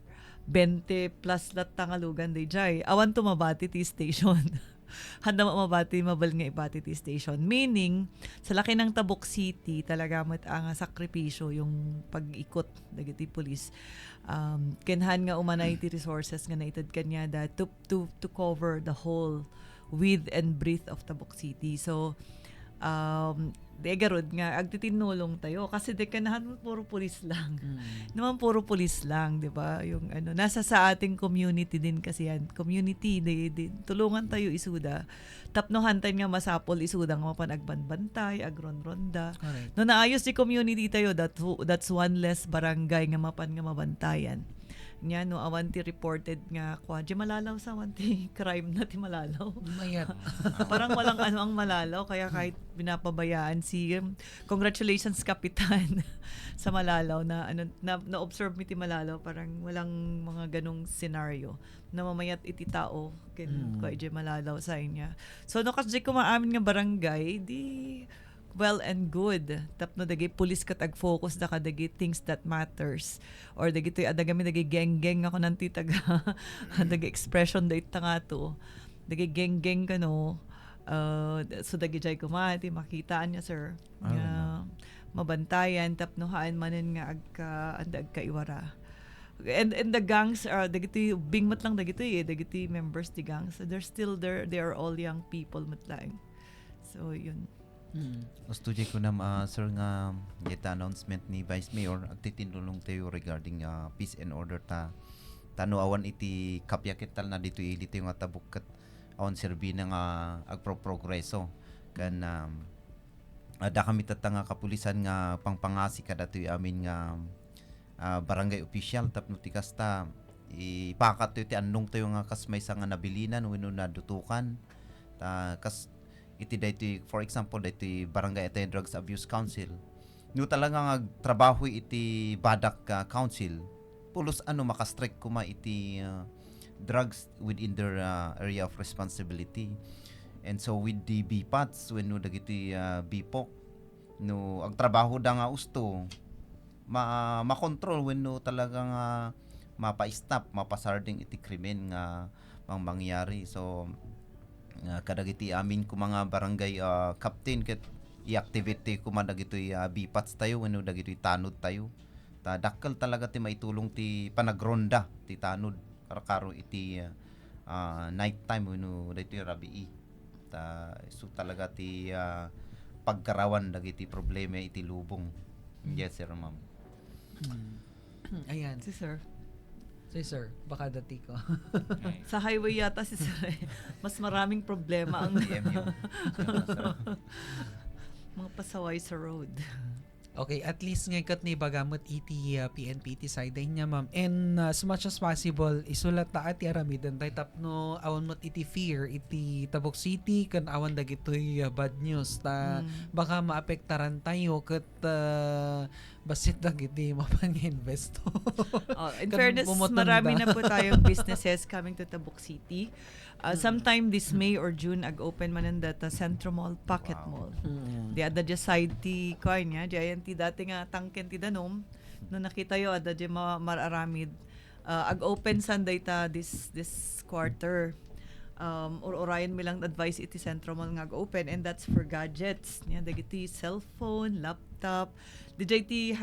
20 plus lat tangalugan day jay awan tumabati ti station. Handa mabati mabal nga ibati ti station, meaning sa laki ng Tabuk City talaga mat ang sakripisyo yung pag-ikot dagiti police kenhan nga umanay ti resources nga naitad kanya da to cover the whole width and breadth of Tabuk City. So degarod nga agtitinulong tayo kasi dekanahan puro pulis lang. Naman puro pulis lang, 'di ba? Yung nasa sa ating community din kasi yan. Community din tulungan tayo isuda. Tapnohan tayo nga masapol isuda nga mapanagbanbantay, agronronda. No naayos si community tayo that's one less barangay nga mapan nga mabantayan. Nya no awanti reported nga di malalaw sa awanti crime na ti malalaw. Mayat. Parang walang ang malalaw kaya kahit binapabayaan si congratulations kapitan sa malalaw na na-observe mi ti malalaw parang walang mga ganong scenario na mamayat iti tao ken ko malalaw sa inya. So no kasi ko maamin nga barangay di well and good. Tapno dagi police kat ag-focus da kadagi things that matters. Or dagi to adagami dagi geng-geng ako nanti taga dagi expression date nga to. Dagi geng-geng kano. So dagi jay kumati makitaan niya sir. Mabantayan tapnohaan manen nga andag kaiwara. And the gangs are dagiti bingmat lang dagiti dagiti members ti gangs. So they're still there. They are all young people matlaing. So yun. Gusto ko na sir nga yeta announcement ni Vice Mayor agtitinulong tayo regarding peace and order tano awan iti kapyakital na dito yung Tabuk awan serbi na nga agpro-progreso kan ada kami tatanga kapulisan nga pangpangasi kada to amin nga barangay official tapno ti kasta ipakat to ti annong tayo nga kasmay sa nga nabilinan wenno nadutukan kas iti daytoy for example daytoy barangay Anti-Drugs Abuse Council no talaga nga trabaho iti badak council pulos makastrike kuma iti drugs within their area of responsibility. And so with the BPATs when no dagiti BPOC no ang trabaho da nga usto makontrol when no talaga nga mapa-stop mapasarding iti krimen nga mangyari. So kadagiti amin ko mga barangay captain ket i-activate ko man dagitoy BPATs tayo wenno dagitoy tanod tayo dakkel talaga ti maitulong ti panagronda ti tanod karo iti night time wenno dagitoy rabii so talaga ti pagkarawan dagiti problema iti lubong. Yes sir ma'am. Ayan. Si sir. Sir, baka dati ko. Sa highway yata si sir mas maraming problema ang MU. mga pasaway sa road. Okay, at least ngay kat ni bagamot iti PNP iti side niya ma'am. And as much as possible, isulat ta at yaramidan tayo tapno awan mo't iti fear iti Tabuk City kan awan dagitoy bad news ta baka maapektaran tayo kat basit dagiti mapang-invest. In Kan fairness, bumutanda. marami na po tayong businesses coming to Tabuk City. Sometime this May or June, ag-open man ang data Centro Mall, Pocket Mall. Di ada dya side ti koin niya, dyan ti dati nga tangken ti danom. No nakita yo, ada dya mararamid. Ag-open Sunday ta this quarter. Or orayan mi lang advice iti Centro Mall nga ag-open, and that's for gadgets. Yan, dagiti cellphone, laptop. DJ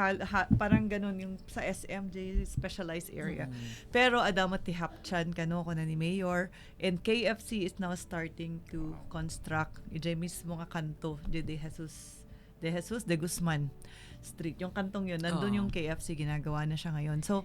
parang ganun yung sa SMJ specialized area. Pero adamat ti Hapchan kano ko na ni Mayor, and KFC is now starting to construct ijay mismo nga kanto de Jesus de Guzman Street. Yung kantong yun, nandun yung KFC, ginagawa na siya ngayon. So,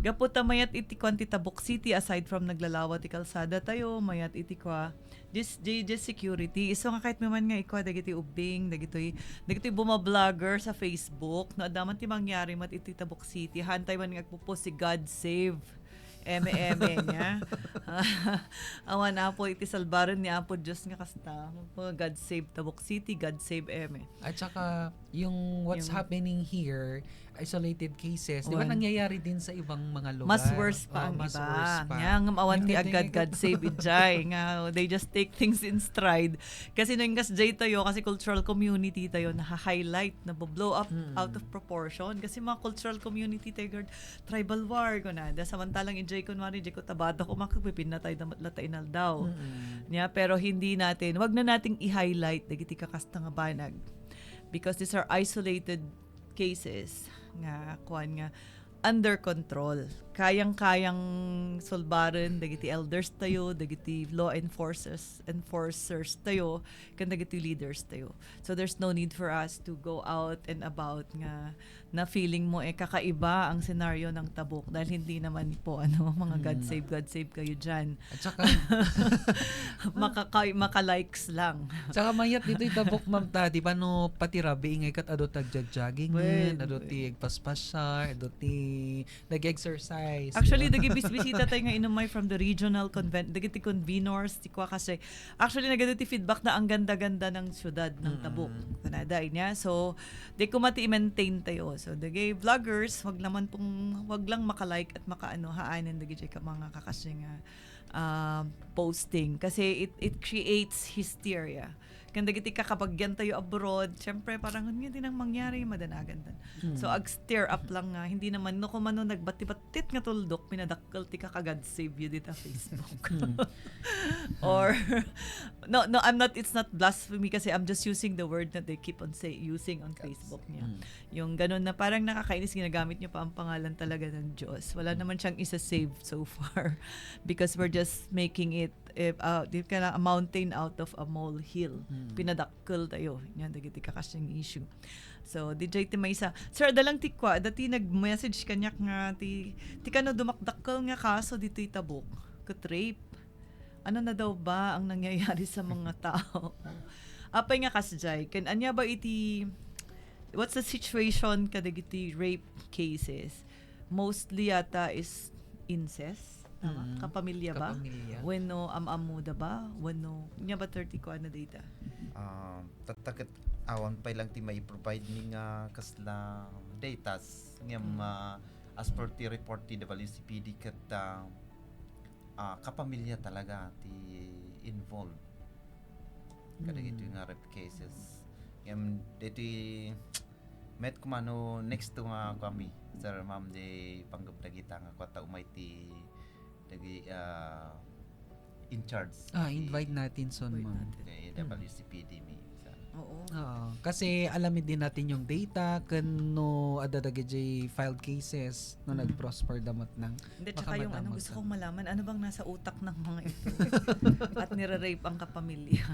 gaputa mayat iti kwa ti Tabuk City, aside from naglalawa ti kalsada tayo, mayat iti kwa just security. So nga kahit man nga ikwa dagiti ubing, dagiti bumablogger sa Facebook, no adaman ti mangyari mat iti Tabuk City, hantay man nga agpupost si God Save eme niya. Awan na po iti salbaran ni Apo Diyos nga kasta. God Save Tabuk City, God Save eme. At saka, yung what's Yung- happening here, isolated cases, di ba Well, nangyayari din sa ibang mga lugar? Mas worse pa ang mas iba. worse pa. Nga, awan Yung ti dating agad God Save Ijay. Nga, they just take things in stride. Kasi nung kas Jay tayo, kasi cultural community tayo, na-highlight, na-blow up out of proportion. Kasi mga cultural community tayo, tribal war ko na. Samantalang Ijay, kunwari, Jay ko tabado ko, makapipin na tayo damat latainal daw. Nya, pero hindi natin, wag na nating i-highlight, dagiti kakasta nga banag. Because these are isolated cases nga kuan nga under control. Kayang-kayang solbaran dagiti elders tayo, dagiti law enforcers tayo, kan dagiti leaders tayo. So there's no need for us to go out and about nga na feeling mo kakaiba ang senaryo ng Tabuk dahil hindi naman po mga God save kayo diyan. At saka, Maka-likes lang. saka mayat dito itabok ma'am ta, di ba no pati rabi ingay kat adot tag-jogging, Well, adot ti agpaspasyar, adot ti nag-exercise. Actually, di ba? bisita tayo nga inumay from the regional dagiti convenors, ti kwa kasi actually nagati feedback na ang ganda-ganda ng syudad ng Tabuk. Tanaday niya. So, di ko mati i-maintain tayo. So, dagay vloggers, wag lang maka-like at haanan dagay ka mga kakasing posting kasi it creates hysteria. Kanda giti kakapagyan tayo abroad, syempre parang hindi din ang mangyari, madanagan din. So ag-stir up lang nga, hindi naman no kumano nagbati-batit nga tuldok, pinadakkel ti kakagad save you dito Facebook. Or no, it's not blasphemy kasi I'm just using the word that they keep on using on Facebook niya. Yung ganun na parang nakakainis, ginagamit niyo pa ang pangalan talaga ng Diyos. Wala naman siyang isa-save so far because we're just making it a mountain out of a molehill. Pinadakkel tayo. Yan, dagiti kakasyang issue. So, DJ ti Maysa. Sir, dalang tikwa, dati nag-message kanyak nga, ti kano dumakdakkel nga kaso dito Tabuk. Rape. Ano na daw ba ang nangyayari sa mga tao? Apay nga kasjay. Anya ba what's the situation kadagiti rape cases? Mostly yata is incest. Tama? Kapamilya ba? Kapamilya. Weno amamu da ba? Weno nya ba 30 ko ano data? Tatakat awan pa lang ti mai-provide ni nga kasla datas ngem as per ti report ti WCPD kat kapamilya talaga ti involved kada ito nga rape cases ngem dito met kumano next to nga kami sir ma'am de panggap na kita nga kwata umay ti dagi in charge Invite natin son ma'am. WCPD mi sa Oo. Kasi alamin din natin yung data kano adadagay filed cases no nag-prosper damat ng Hindi, tsaka yung makamadamot gusto ka. kong malaman, ano bang nasa utak ng mga ito? At nire-rape ang kapamilya.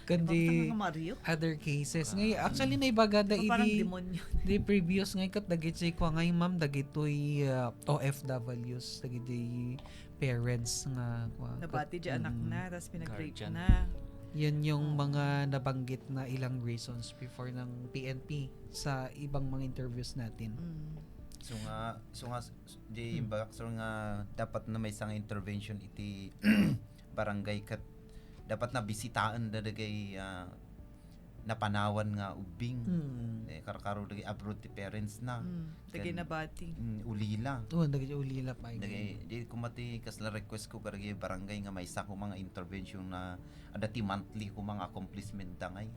Kundi Mga Mario? other cases. Ngay actually na ibagada Parang idi demonyo. the previous ngay kat dagiti ko ngay ma'am dagitoy OFWs dagiti parents nga kwa. Nabati di anak na, tapos pinag-rape Guardian. na. Yun yung mga nabanggit na ilang reasons before ng PNP sa ibang mga interviews natin. So nga di ba so nga dapat na may isang intervention iti barangay kat dapat na bisitaan dadagay napanawan nga ubing karkaro dagay abroad ti parents na Dagay na bati. ulila Oo, dagay ulila pa. dagay di kumati kasla request ko karagay barangay nga may isa ko mga intervention na adati monthly ko mga accomplishment dangay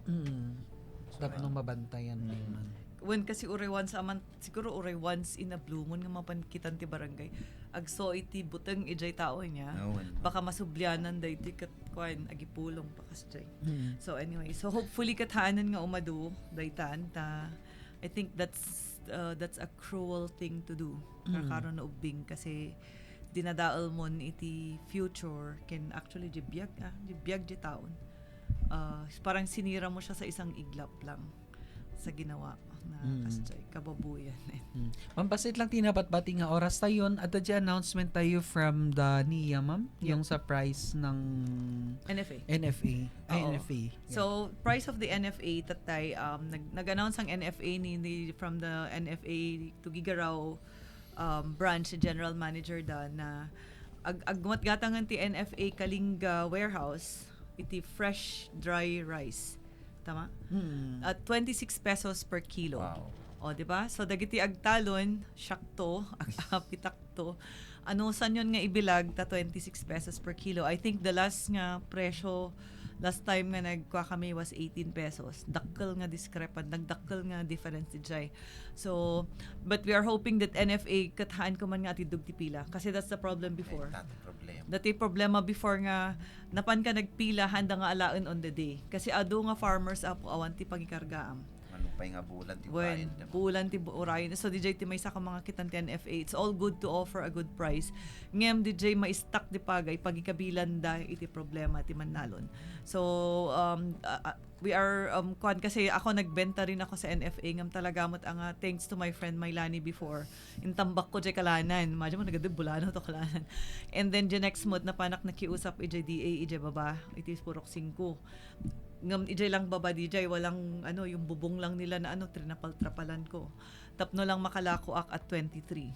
Dapat nung mabantayan na yun. When kasi uray once a month, siguro uray once in a blue moon nga mapankitan ti barangay. Agso iti buteng ijay tao niya. Baka masublyanan day ti kat kuan agipulong pa kasjay. So anyway, so hopefully kathanan nga umadu daytan ta. I think that's a cruel thing to do. Karon na ubing kasi dinadaal mon iti future can actually jibiyag di taon. Parang sinira mo siya sa isang iglap lang sa ginawa na kasjay kababuyan. Mampasit lang tinapat-bati nga oras tayo at the announcement tayo from the NIA, ma'am, yung sa price ng NFA. Oo. NFA. Yeah. So, price of the NFA tatay nag-announce ang NFA ni from the NFA to Gigaraw branch General Manager da na agmatgatangan ti NFA Kalinga warehouse iti fresh dry rice. Tama? At 26 pesos per kilo. Wow. O, di ba? So, dagiti agtalon, syakto, pitakto. Ano san yun nga ibilag ta 26 pesos per kilo? I think the last nga presyo, last time nga nagkuha kami was 18 pesos. Dakkel nga discrepant, nagdakkel nga difference di jay. So, but we are hoping that NFA kathaan ko man nga atidug ti pila. Kasi that's the problem before. Dati problema before nga napan ka nagpila handa nga alaen on the day. Kasi ado nga farmers apo awan ti pagikargaam. Manupay nga bulan ti When bulan ti urayan. So DJ ti may sa ka mga kitan ti NFA. It's all good to offer a good price. Ngem DJ ma-stock di pagay pagikabilan da iti problema ti manalon. So we are kuan kasi ako nagbenta rin ako sa NFA ngam talagamot ang thanks to my friend Maylani before intambak ko jay kalanan madyo mo nagadib bulano to kalanan and then the next month na panak nakiusap ijay DA ijay baba itis purok 5 ngam ijay lang baba DJ walang yung bubong lang nila na trinapal-trapalan ko tapno lang makalako ak at 23.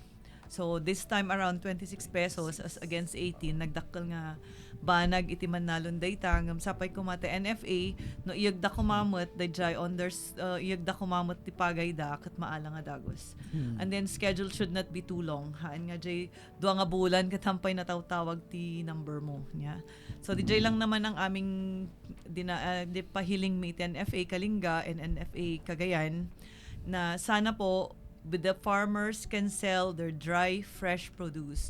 So this time around 26 pesos as against 18 nagdakkel nga banag iti manalon dayta ngam sapay kumate NFA no iyagda kumamot dayjay onders iyagda kumamot ti pagay da ket maala nga dagos. And then schedule should not be too long. Haan nga jay duwa nga bulan katampay na tawag ti number mo nya. So DJ lang naman ang aming di pahiling mi ti NFA Kalinga and NFA Cagayan na sana po the farmers can sell their dry, fresh produce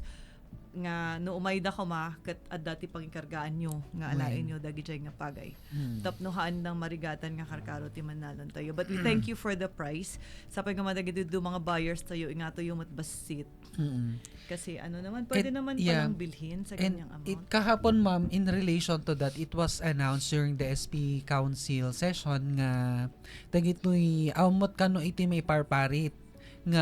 nga no umayda ko ket adda ti pangikargaan nyo nga alain nyo dagiti nga pagay. Tapnohaan ng marigatan nga karkaro ti manalon tayo. But we thank you for the price. Sapay nga madagiti do mga buyers tayo ingato yung matbasit. Kasi naman pwede naman palang bilhin sa ganyang amount. Kahapon ma'am in relation to that it was announced during the SP Council session nga dagitoy amot kano iti may parparit nga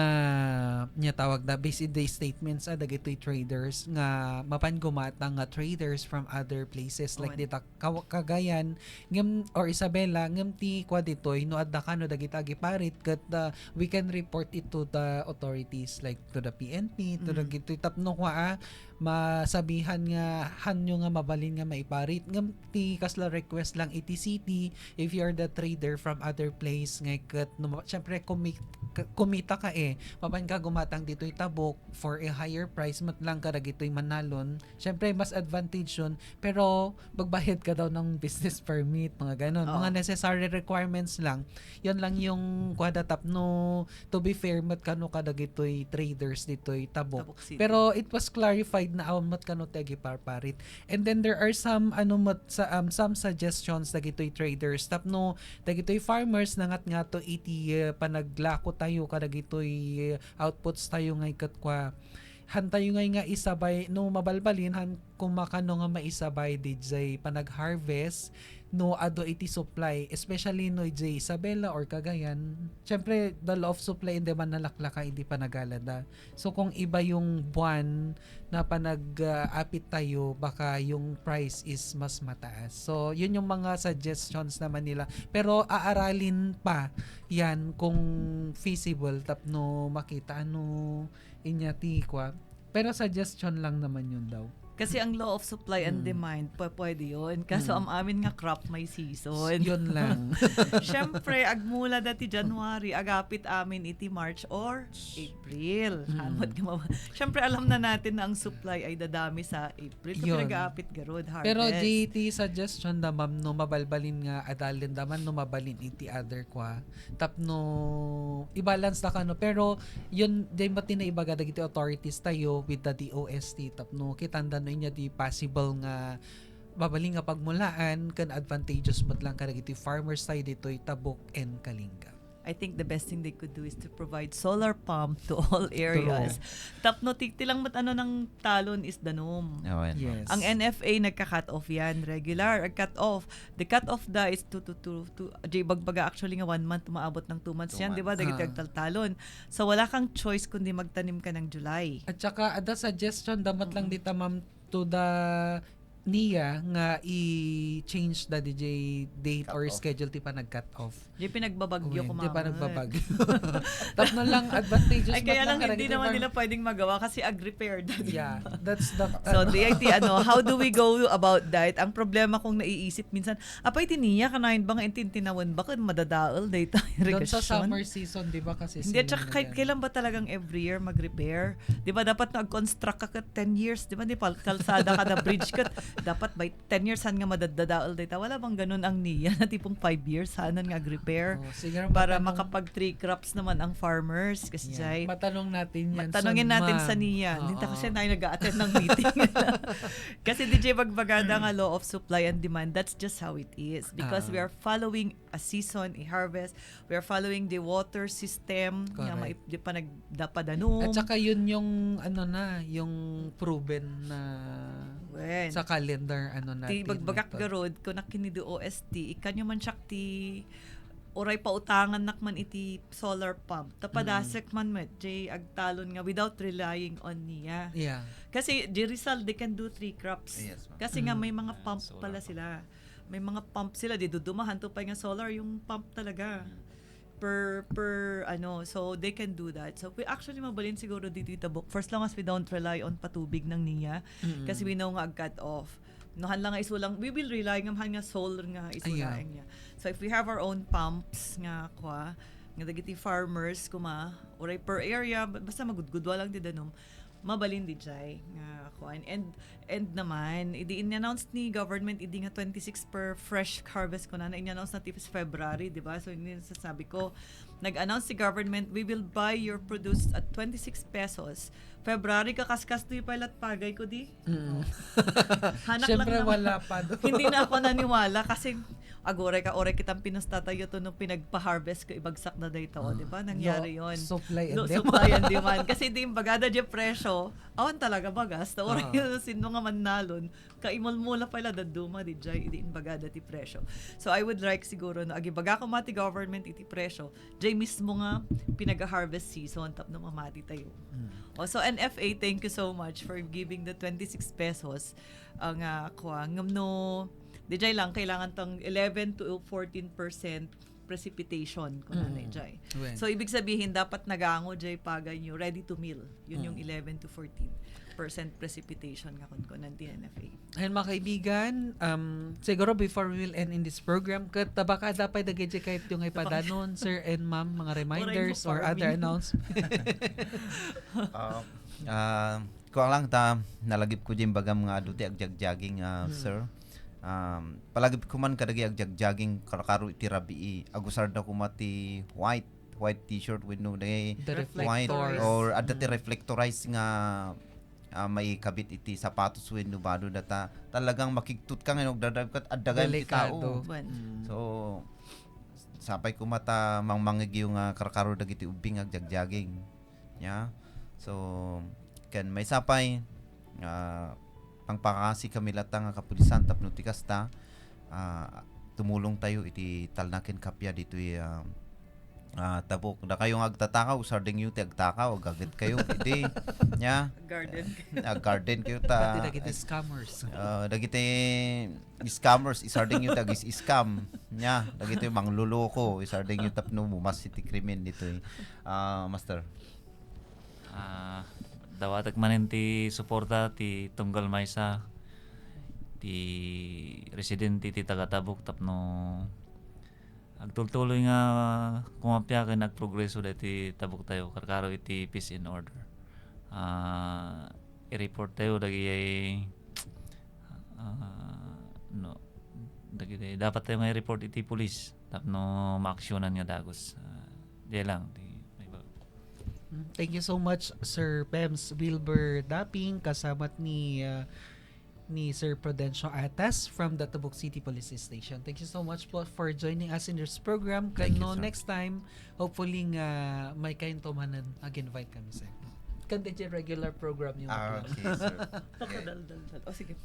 niya tawag da based the statements dagitoy traders nga mapan gumata nga traders from other places like dita Cagayan ngem or Isabela ngem ti kwa ditoy no adda kano dagita giparit ket we can report it to the authorities like to the PNP to the dagitoy tapno kwa masabihan nga hanyo nga mabalin nga maiparit ngem ti kasla request lang iti city if you are the trader from other place nga ket no, syempre kumita ka mapan ka gumatang dito'y tabok for a higher price matlang ka dagito'y manalon syempre mas advantage yun pero magbayad ka daw ng business permit mga ganon mga necessary requirements lang yun lang yung kwadatap no to be fair mat kano ka dagito'y traders dito'y tabok pero it was clarified na mat kano tegi parparit and then there are some some suggestions dagito'y traders tapno dagito'y farmers nangat nga to iti panaglako tayo kadagito'y outputs tayo ngay kat kwa hantayo nga isabay no mabalbalin kung makano nga maisabay DJ panag-harvest no ado iti supply, especially no DJ Isabela or Cagayan. Syempre the law of supply and demand nalaklaka hindi pa nagalada. So kung iba yung buwan na panag-apit tayo, baka yung price is mas mataas. So yun yung mga suggestions naman nila. Pero aaralin pa yan kung feasible tapno makita ano inyati kwa. Pero suggestion lang naman yun daw. Kasi ang law of supply and demand, pwede yun. Kaso ang amin nga crop may season. Yun lang. Siyempre, agmula dati January, agapit amin iti March or April. Hamot ka Siyempre, alam na natin na ang supply ay dadami sa April. So, Yun. pinag-aapit garod, harvest. Pero JT suggestion na ma'am no mabalbalin nga adalin daman no mabalin iti other kwa. Tapno i-balance na kano pero yun din ba tinaibaga dagiti authorities tayo with the DOST tapno kitanda no inya di possible nga babaling nga pagmulaan kan advantageous but lang kadagiti farmers tayo ditoy Tabuk and Kalinga. I think the best thing they could do is to provide solar pump to all areas. Tapno tilang ano ng talon is danom. Yes. Ang NFA nagka-cut off yan, regular cut off. The cut off da is to bagbaga actually nga 1 month maabot ng 2 months yan, 'di ba? Dagiti talon. So wala kang choice kundi magtanim ka ng July. At saka ada suggestion damat lang dita ma'am to the niya nga i-change the DJ date Cut or off. schedule ti pa nag-cut off. Di pinagbabagyo Uy, ko di pa nagbabagyo. Tatlo lang advantageous. Ay kaya lang ba't hindi karagiti naman farm- nila pwedeng magawa kasi ag-repair. Yeah, that's the So, DIT, how do we go about that? Ang problema kong naiisip minsan, apay tiniya, kanahin ba nga intintinawan ba? Kung madadaol, data doon sa irrigation. summer season, di ba kasi Hindi, at sila saka na kahit yan. kailan ba talagang every year mag-repair? Di ba dapat nag-construct ka 10 years? Di ba di pa kalsada ka na bridge ka? Dapat by 10 years saan nga madadadaol data? Wala bang ganun ang niya na tipong 5 years saan nga repair Oh, siguro para matanong- makapag 3 crops naman ang farmers? Kasi Jai, Matanong natin yan. tanungin soon, natin ma'am. sa niya. Oo. Hindi kasi tayo nag-a-attend ng meeting. Kasi DJ Bagbagada nga law of supply and demand, that's just how it is. Because we are following a season, a harvest. We are following the water system. Nga Correct. di pa nagdapadanong. At saka yun yung ano na, yung proven na When? sa calendar ano natin. Ti Bagbagak method. garod, kung nakinido OST, ikanyo man siya ti oray pautangan nakman iti solar pump. Tapadasek man met, jay agtalon nga without relying on niya. Yeah. Kasi di Rizal, they can do 3 crops. Yes, ma'am. Kasi nga may mga pump solar pala pump. sila. May mga pump sila. Di dudumahan to pa nga solar, yung pump talaga. Per ano. So, they can do that. So, we actually mabalin siguro dito itabok. For as long as we don't rely on patubig ng niya. Kasi we know nga ag-cut off. Nohan lang nga isulang, we will rely nga solar nga isulaing niya. So, if we have our own pumps nga nga dagiti farmers kuma oray per area basta magudgudwa lang di danom mabalin di jay nga kuan and naman i-announce ni government idi nga 26 per fresh harvest ko na i-announce na tipis February di ba so hindi sasabi ko nag-announce si government we will buy your produce at 26 pesos February kakaskas to yung pilot pagay ko di hanak Siyempre lang naman. wala pa doon. Hindi na ako naniwala kasi agore kitang pinastatayo to nung pinagpa-harvest ko ibagsak na dito, di ba? Nangyari yon. Supply and No, demand. supply and demand. Kasi di yung bagada di presyo, awan talaga bagas. Ta oray sino nga man nalon, kaimol-mula pala daduma di jay di bagada ti presyo. So I would like siguro na agibaga ko mati government iti presyo, jay mismo nga pinag-harvest season tap na mamati tayo. So NFA, thank you so much for giving the 26 pesos ang ngamno DJ lang kailangan tong 11 to 14% precipitation kung jay. Well. So ibig sabihin dapat nagango jay pagay nyo ready to mill. Yun yung 11 to 14% precipitation nga kun ng TNFA. Ayun mga kaibigan, siguro before we will end in this program, baka dapat dagay kahit yung ipadanon, sir and ma'am, mga reminders or other farming. announcements. Kuang lang ta nalagip ko jim bagam nga aduti agjagjaging sir. Palagip ko man kadagi agjagjaging karakaro iti rabii agusar da ko mati white t-shirt with no day The white reflectors. or adati reflectorize nga may kabit iti sapatos with no bado data talagang makigtut ka nga nagdadrive kat addagan ti tao. Delikado. When, So sapay ko mata mangmangig yung karakaro dagiti ubing agjagjaging. Yeah. So Ken may sapay pangpakasi kami latang nga kapulisan tapno tikasta tumulong tayo iti talnaken kapya dito tabok na kayong agtatakaw sarding yuti agtakaw agagid kayo iti nya Garden. garden kayo Pati ta dagiti scammers. dagiti scammers isarding yuti agis scam nya dagiti mangluloko isarding yuti tapno mas iti krimen dito master. Dawatag manin ti suporta ti tunggal maysa ti residente ti Tagatabok tapno agtultuloy nga kumapya kay nagprogreso dati tabok tayo karkaro iti peace and order. I-report tayo dagi no dagi dapat tayo nga i-report iti police tapno maaksyonan nga dagos. Diyan lang Thank you so much, Sir Pems Wilbur Daping, kasamat ni Sir Prudencio Atas from the Tabuk City Police Station. Thank you so much po for joining us in this program. Thank you, Kano sir. next time, hopefully may kain tumanan, mag-invite kami sa inyo. Kanda dyan regular program yung Okay, sir. Okay. Dal. O sige.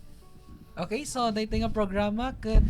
Okay, so dahil nga programa kat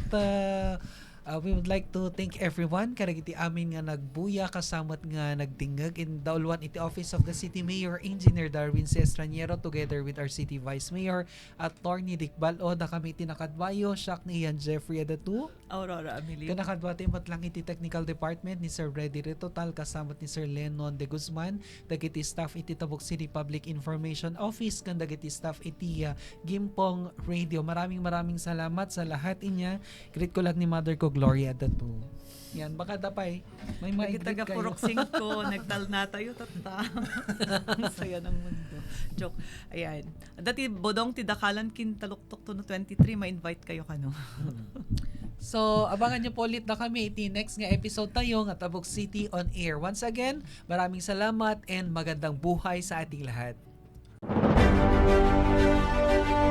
we would like to thank everyone karag iti amin nga nagbuya kasamat nga nagdingag in daulwan iti office of the city mayor Engineer Darwin C. Estraniero together with our city vice mayor Attorney Dick Balo da kami iti nakadbayo siak ni Ian Jeffrey Adatu Aurora Amelia. kanakadbati matlang iti technical department ni Sir Reddy Retotal kasamat ni Sir Lennon de Guzman dagiti staff iti Tabuk City Public Information Office kan dagiti staff iti Gimpong Radio. Maraming salamat sa lahat inya. Greet ko lang ni mother ko Gloria Datu. Yan, baka dapay. May Nagit ma-greet taga kayo. Purok 5, nagtal na tayo, tata. Ang saya ng mundo. Joke. Ayan. Dati bodong ti dakalan kin taluktok to no 23, ma-invite kayo kano. So, abangan niyo po ulit na kami iti next nga episode tayo nga Tabuk City on Air. Once again, maraming salamat and magandang buhay sa ating lahat.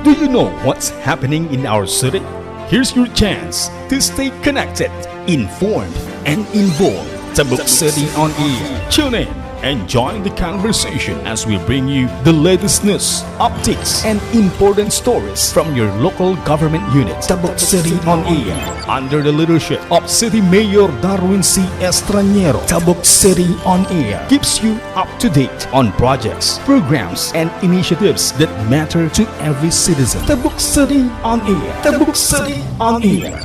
Do you know what's happening in our city? Here's your chance to stay connected, informed, and involved. Tabuk City on Air. Tune in and join the conversation as we bring you the latest news, updates, and important stories from your local government unit. Tabuk City on Air. Under the leadership of City Mayor Darwin C. Estraniero, Tabuk City on Air keeps you up to date on projects, programs, and initiatives that matter to every citizen. Tabuk City on Air. Tabuk City on Air.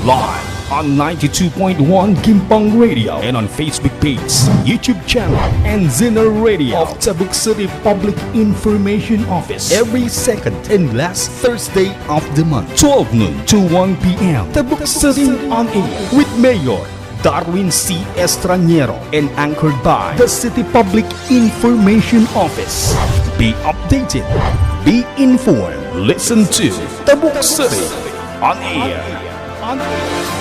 Live on 92.1 Gimpong Radio and on Facebook page, YouTube channel, and Ziner Radio of Tabuk City Public Information Office every second and last Thursday of the month, 12 noon to 1 p.m. Tabuk City on Air with Mayor Darwin C. Estraniero and anchored by the City Public Information Office. Be updated, be informed, listen to Tabuk City on Air. On Air.